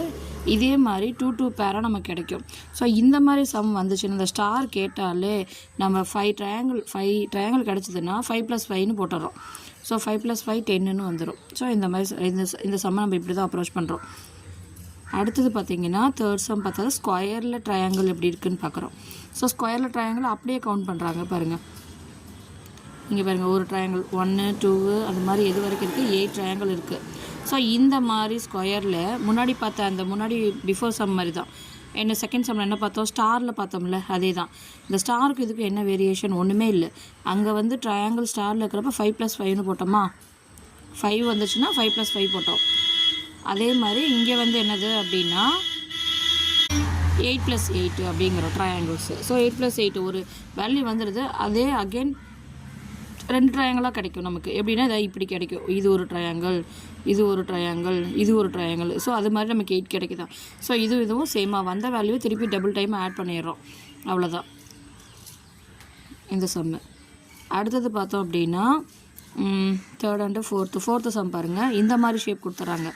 இதே மாதிரி 2 2 பேராக நமக்கு கிடைக்கும். ஸோ இந்த மாதிரி சம் வந்துச்சுன்னா இந்த ஸ்டார் கேட்டாலே நம்ம 5 ட்ரையாங்கிள் கிடச்சிதுன்னா 5 + 5ன்னு போட்டுடுறோம். ஸோ 5 + 5 10ன்னு வந்துடும். ஸோ இந்த மாதிரி இந்த சம்மை நம்ம இப்படி தான் அப்ரோச் பண்ணுறோம். அடுத்தது பார்த்திங்கன்னா தேர்ட் சம் பார்த்தா ஸ்கொயரில் ட்ரையாங்கிள் எப்படி இருக்குதுன்னு பார்க்குறோம். ஸோ ஸ்கொயரில் ட்ரையாங்கிள் அப்படியே கவுண்ட் பண்ணுறாங்க பாருங்கள். இங்கே பாருங்கள் ஒரு ட்ரையாங்கிள் 1 2 அது மாதிரி எது வரைக்கும் இருக்குது 8 ட்ரையாங்கிள் இருக்குது. ஸோ இந்த மாதிரி ஸ்கொயரில் முன்னாடி பார்த்த அந்த முன்னாடி பிஃபோர் சம் மாதிரி தான். என்ன செகண்ட் சம்மில் என்ன பார்த்தோம், ஸ்டாரில் பார்த்தோம்ல அதே தான். இந்த ஸ்டாருக்கு இதுக்கு என்ன வேரியேஷன், ஒன்றுமே இல்லை. அங்கே வந்து ட்ரையாங்கிள் ஸ்டாரில் இருக்கிறப்ப 5 + 5ன்னு போட்டோமா, 5 வந்துச்சுன்னா 5 + 5 போட்டோம். அதே மாதிரி இங்கே வந்து என்னது அப்படின்னா 8 + 8 அப்படிங்கிறோம் ட்ரையாங்கிள்ஸு. ஸோ 8 + 8 ஒரு வேல்யூ வந்துடுது. அதே அகெயின் 2 ட்ரையாங்கிளாக கிடைக்கும் நமக்கு. எப்படின்னா இதை இப்படி கிடைக்கும், இது ஒரு ட்ரையாங்கிள், இது ஒரு ட்ரையாங்கிள், இது ஒரு ட்ரையாங்கிள். ஸோ அது மாதிரி நமக்கு 8 கிடைக்குதான். ஸோ இதுவும் சேமாக வந்த வேல்யூவை திருப்பி டபுள் டைம் ஆட் பண்ணிடுறோம், அவ்வளோதான் இந்த சம்மு. அடுத்தது பார்த்தோம் அப்படின்னா தேர்ட் அண்டு ஃபோர்த்து சம் பாருங்கள். இந்த மாதிரி ஷேப் கொடுத்துட்றாங்க.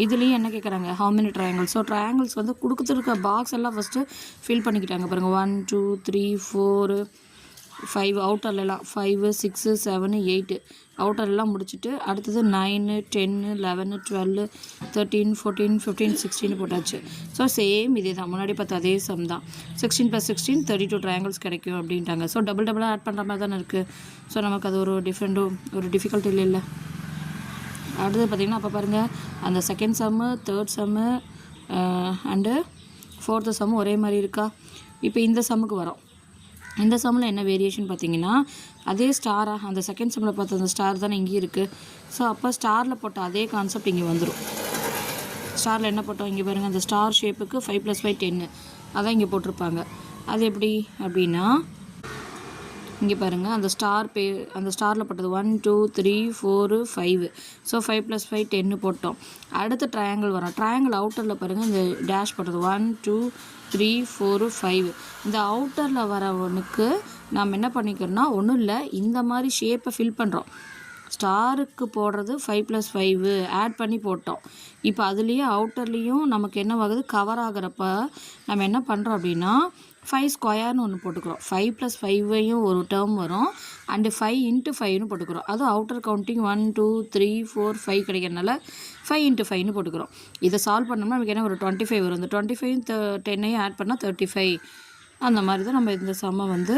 இதுலேயும் என்ன கேட்குறாங்க, how many triangles. So triangles வந்து கொடுத்துருக்க பாக்ஸ் எல்லாம் ஃபஸ்ட்டு ஃபில் பண்ணிக்கிட்டாங்க பாருங்கள். 1 2 3 4 5 அவுட்டர்லாம் 5 6 7 8 அவுட்டர்லாம் முடிச்சுட்டு அடுத்தது 9 10 11 12 13 14 15 16 போட்டாச்சு. ஸோ சேம் இதே தான், முன்னாடி பார்த்து அதே சம் தான். 16 + 16 32 ட்ரையாங்கிள்ஸ் கிடைக்கும் அப்படின்ட்டாங்க. ஸோ டபுளாக ஆட் பண்ணுற மாதிரி தானே இருக்குது. ஸோ நமக்கு அது ஒரு டிஃபிகல்ட்டி இல்லை. அடுத்தது பார்த்திங்கன்னா அப்போ பாருங்கள், அந்த second sum, third sum and fourth sum ஒரே மாதிரி இருக்கா. இப்போ இந்த சம்முக்கு வரோம். இந்த சம்மில் என்ன வேரியேஷன் பார்த்தீங்கன்னா, அதே ஸ்டாராக அந்த செகண்ட் சம்மில் பார்த்த அந்த ஸ்டார் தானே இங்கேயும் இருக்குது. ஸோ அப்போ ஸ்டாரில் போட்ட அதே கான்செப்ட் இங்கே வந்துடும். ஸ்டாரில் என்ன போட்டோம், இங்கே பாருங்கள், அந்த ஸ்டார் ஷேப்புக்கு 5 + 5 10 அதான் இங்கே போட்டிருப்பாங்க. அது எப்படி அப்படின்னா இங்கே பாருங்கள், அந்த ஸ்டாரில் போட்டது 1 2 3 4 5. ஸோ 5 + 5 10 போட்டோம். அடுத்த ட்ரையாங்கிள் வரோம். ட்ரையாங்கிள் அவுட்டரில் பாருங்கள், இந்த டேஷ் போட்டது 1 2 3 4 5. இந்த அவுட்டரில் வரவனுக்கு நாம் என்ன பண்ணிக்கிறோன்னா, ஒன்றும் இல்லை, இந்த மாதிரி ஷேப்பை ஃபில் பண்ணுறோம். ஸ்டாருக்கு போடுறது 5 + 5 ஆட் பண்ணி போட்டோம். இப்போ அதுலேயே அவுட்டர்லேயும் நமக்கு என்ன ஆகுது, கவர் ஆகிறப்ப நம்ம என்ன பண்ணுறோம் அப்படின்னா 5 ஸ்கொயர்னு ஒன்று போட்டுக்கிறோம். 5 + 5 ஒரு டேர்ம் வரும், அண்டு 5 × 5ன்னு போட்டுக்கிறோம். அதுவும் அவுட்டர் கவுண்டிங் 1 2 3 4 5 கிடைக்கிறதுனால 5 × 5ன்னு போட்டுக்கிறோம். இதை சால்வ் பண்ணோம்னா நமக்கு என்ன ஒரு 25 வரும். இந்த 25 10 ஆட் பண்ணால் 35. அந்த மாதிரி தான் நம்ம இந்த சம்மை வந்து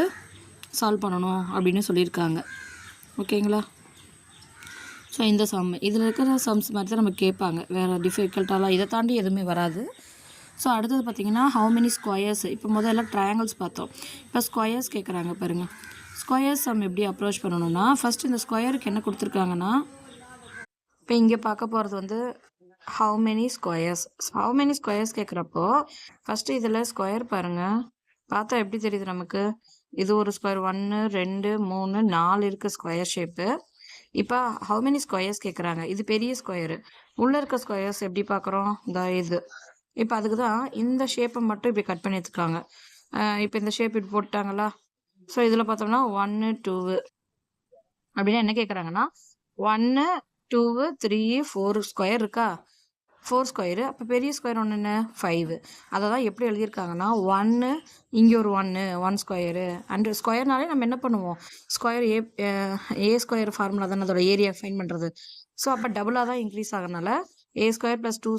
சால்வ் பண்ணணும் அப்படின்னு சொல்லியிருக்காங்க. ஓகேங்களா. ஸோ இந்த சம் இதில் இருக்கிற சம்ஸ் மாதிரி தான் நம்ம கேட்பாங்க, வேறு டிஃபிகல்ட்டாலாம் இதை தாண்டி எதுவுமே வராது. ஸோ அடுத்தது பார்த்திங்கன்னா ஹவு மெனி ஸ்கொயர்ஸ். இப்போ முதல்ல ட்ரையாங்கிள்ஸ் பார்த்தோம், இப்போ ஸ்கொயர்ஸ் கேட்குறாங்க பாருங்கள். ஸ்கொயர்ஸ் சம் எப்படி அப்ரோச் பண்ணணும்னா, ஃபஸ்ட்டு இந்த ஸ்கொயருக்கு என்ன கொடுத்துருக்காங்கன்னா, இப்போ இங்கே பார்க்க போகிறது வந்து ஹவு மெனி ஸ்கொயர்ஸ் கேட்குறப்போ ஃபஸ்ட்டு இதில் ஸ்கொயர் பாருங்கள், பார்த்தா எப்படி தெரியுது நமக்கு, இது ஒரு ஸ்கொயர் 1 2 3 4 இருக்குது ஸ்கொயர் ஷேப்பு. இப்போ ஹவு மெனி ஸ்கொயர்ஸ் கேட்குறாங்க. இது பெரிய ஸ்கொயரு, உள்ளே இருக்க ஸ்கொயர்ஸ் எப்படி பார்க்குறோம், இது. இப்போ அதுக்கு தான் இந்த ஷேப்பை மட்டும் இப்படி கட் பண்ணி எடுத்துக்காங்க. இப்போ இந்த ஷேப் இப்படி போட்டாங்களா. ஸோ இதில் பார்த்தோம்னா 1 2 அப்படின்னா என்ன கேட்குறாங்கன்னா 1 2 3 4 ஸ்கொயர் இருக்கா, 4 ஸ்கொயரு. அப்போ பெரிய ஸ்கொயர் ஒன்று என்ன 5. அதை தான் எப்படி எழுதியிருக்காங்கன்னா 1 இங்கே ஒரு 1 ஸ்கொயரு. அண்டு ஸ்கொயர்னாலே நம்ம என்ன பண்ணுவோம், ஸ்கொயர் ஏ ஸ்கொயர் ஃபார்முலா தானே அதோட ஏரியா ஃபைன் பண்ணுறது. ஸோ அப்போ டபுளாக தான் இன்க்ரீஸ் ஆகிறனால a² + 2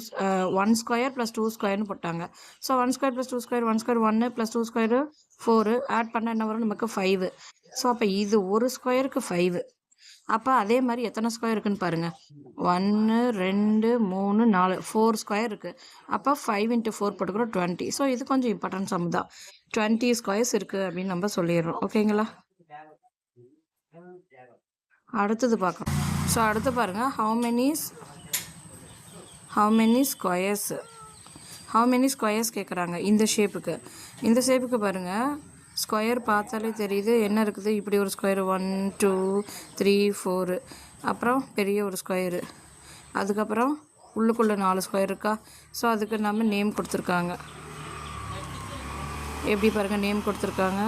1² + 2 ஸ்கொயர்னு போட்டாங்க. ஸோ 1² + 2 ஸ்கொயர் 1² 1 + 2 ஸ்கொயரு 4 ஆட் பண்ணால் என்ன வரும் நமக்கு 5. ஸோ அப்போ இது ஒரு ஸ்கொயருக்கு 5. அப்போ அதே மாதிரி எத்தனை ஸ்கொயர் இருக்குன்னு பாருங்கள், 1 2 3 4 4 ஸ்கொயர் இருக்குது. அப்போ 5 × 4 போட்டுக்கிறோம் 20. ஸோ இது கொஞ்சம் இம்பார்ட்டன்ட் சம் தான். 20 ஸ்கொயர்ஸ் இருக்குது அப்படின்னு நம்ம சொல்லிடுறோம். ஓகேங்களா. அடுத்தது பார்க்குறோம். ஸோ அடுத்து பாருங்கள் ஹவு மெனி ஸ்கொயர்ஸ் கேட்குறாங்க. இந்த ஷேப்புக்கு பாருங்கள், ஸ்கொயர் பார்த்தாலே தெரியுது என்ன இருக்குது, இப்படி ஒரு ஸ்கொயர் 1 2 3 4, அப்புறம் பெரிய ஒரு ஸ்கொயரு, அதுக்கப்புறம் உள்ளுக்குள்ளே 4 ஸ்கொயர் இருக்கா. ஸோ அதுக்கு நம்ம நேம் கொடுத்துருக்காங்க. எப்படி பாருங்கள் நேம் கொடுத்துருக்காங்க,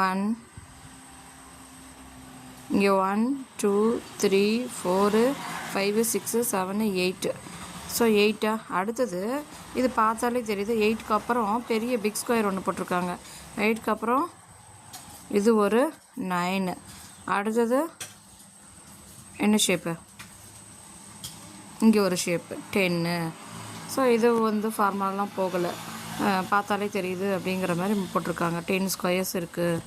1 இங்கே 1 2 3 4 5 6 7 8. ஸோ 8. அடுத்தது இது பார்த்தாலே தெரியுது, 8க்கு அப்புறம் பெரிய பிக் ஸ்கொயர் ஒன்று போட்டிருக்காங்க. 8க்கு அப்புறம் இது ஒரு 9. அடுத்தது என்ன ஷேப்பு, இங்கே ஒரு ஷேப்பு 10. ஸோ இது வந்து ஃபார்முலாலாம் போகலை. பார்த்தாலே தெரியுது அப்படிங்கிற மாதிரி போட்டிருக்காங்க. 10 ஸ்கொயர்ஸ் இருக்குது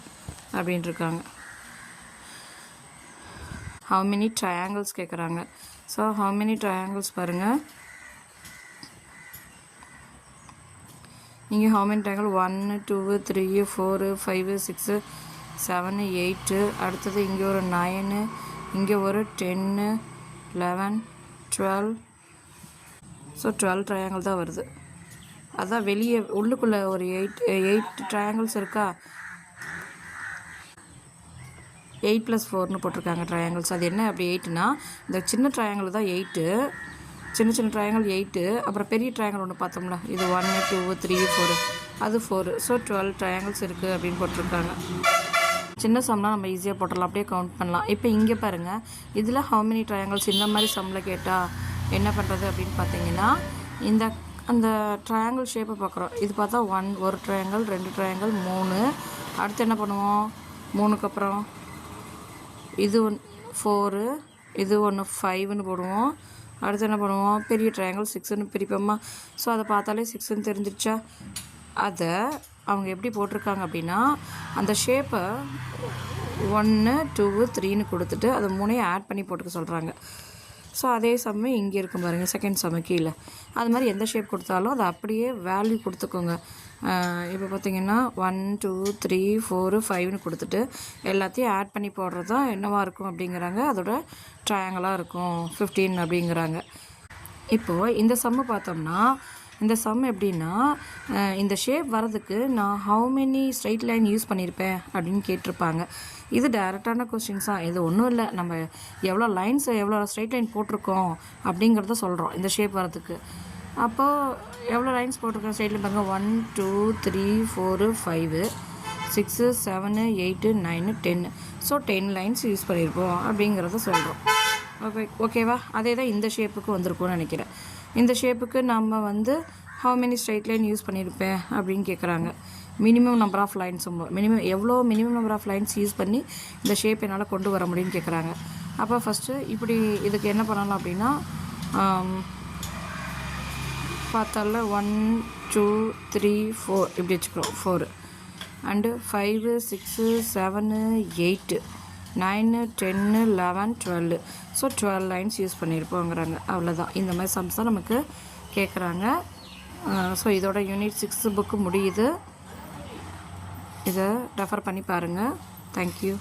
அப்படின்ட்டுருக்காங்க. how many triangles கேட்குறாங்க. ஸோ how many triangles பாருங்கள். இங்கே how many triangle 1 2 3 4 5 6 7 8. அடுத்தது இங்கே ஒரு 9, இங்கே ஒரு 10 11 12. ஸோ 12 ட்ரையாங்கிள் தான் வருது. அதான் வெளியே உள்ளுக்குள்ளே ஒரு 8 ட்ரையாங்கிள்ஸ் இருக்கா. 8 + 4ன்னு போட்டிருக்காங்க ட்ரையாங்கிள்ஸ். அது என்ன அப்படி 8னா இந்த சின்ன ட்ரையாங்கிள் தான் 8, சின்ன ட்ரையாங்கிள் 8. அப்புறம் பெரிய ட்ரையாங்கிள் ஒன்று பார்த்தோம்ல, இது 1 2 3 4, அது 4. ஸோ 12 ட்ரையாங்கிள்ஸ் இருக்குது அப்படின்னு போட்டிருக்காங்க. சின்ன சம்லாம் நம்ம ஈஸியாக போட்டுடலாம், அப்படியே கவுண்ட் பண்ணலாம். இப்போ இங்கே பாருங்கள், இதில் how many triangles இந்த மாதிரி சம்மில் கேட்டால் என்ன பண்ணுறது அப்படின்னு பார்த்தீங்கன்னா, அந்த ட்ரையாங்கிள் ஷேப்பை பார்க்குறோம். இது பார்த்தா ஒரு ட்ரையாங்கிள், 2 ட்ரையாங்கிள், 3. அடுத்து என்ன பண்ணுவோம், 3க்கு அப்புறம் இது 4, இது 5ன்னு போடுவோம். அடுத்து என்ன பண்ணுவோம், பெரிய ட்ரையாங்கிள் 6ன்னு பிரிப்போமா. ஸோ அதை பார்த்தாலே 6ன்னு தெரிஞ்சிருச்சா. அதை அவங்க எப்படி போட்டிருக்காங்க அப்படின்னா, அந்த ஷேப்பை 1 2 3ன்னு கொடுத்துட்டு அதை 3ஐயும் ஆட் பண்ணி போட்டுக்க சொல்கிறாங்க. ஸோ அதே சமயம் இங்கே இருக்கும் பாருங்கள், செகண்ட் சம கீழே அது மாதிரி எந்த ஷேப் கொடுத்தாலும் அதை அப்படியே வேல்யூ கொடுத்துக்கோங்க. இப்போ பார்த்தீங்கன்னா 1 2 3 4 5ன்னு கொடுத்துட்டு எல்லாத்தையும் ஆட் பண்ணி போடுறது தான் என்னவாக இருக்கும் அப்படிங்கிறாங்க. அதோட ட்ரையாங்கிளாக இருக்கும் 15 அப்படிங்கிறாங்க. இப்போது இந்த சம்மு பார்த்தோம்னா, இந்த சம் எப்படின்னா, இந்த ஷேப் வரதுக்கு நான் how many straight line use பண்ணியிருப்பேன் அப்படின்னு கேட்டிருப்பாங்க. இது டைரெக்டான கொஸ்டின்ஸ் தான். இது ஒன்றும் இல்லை, நம்ம எவ்வளோ லைன்ஸ் எவ்வளோ ஸ்ட்ரைட் லைன் போட்டிருக்கோம் அப்படிங்கிறத சொல்கிறோம் இந்த ஷேப் வரதுக்கு. அப்போது எவ்வளோ லைன்ஸ் போட்டிருக்கோம் ஸ்ட்ரைட் லைன் பாருங்கள், 1 2 3 4 5 6 7 8 9 10. ஸோ 10 லைன்ஸ் யூஸ் பண்ணியிருப்போம் அப்படிங்கிறத சொல்கிறோம். ஓகேவா. அதே தான் இந்த ஷேப்புக்கு வந்திருக்கும்னு நினைக்கிறேன். இந்த ஷேப்புக்கு நம்ம வந்து how many straight line use பண்ணியிருப்பேன் அப்படின்னு கேட்குறாங்க. Minimum number of lines, minimum number of lines use பண்ணி இந்த ஷேப் என்னால் கொண்டு வர முடியும்னு கேட்குறாங்க. அப்போ ஃபஸ்ட்டு இப்படி இதுக்கு என்ன பண்ணலாம் அப்படின்னா, பார்த்தால 1 2 3 4 இப்படி வச்சுக்கிறோம் 4 அண்டு 5 6 7 8 9 10 11 12. ஸோ 12 லைன்ஸ் யூஸ் பண்ணியிருப்போங்கிறாங்க. அவ்வளோதான். இந்த மாதிரி சம்ஸ் தான் நமக்கு கேட்குறாங்க. ஸோ இதோட யூனிட் 6 புக்கு முடியுது. இதை ரெஃபர் பண்ணி பாருங்கள். தேங்க்யூ.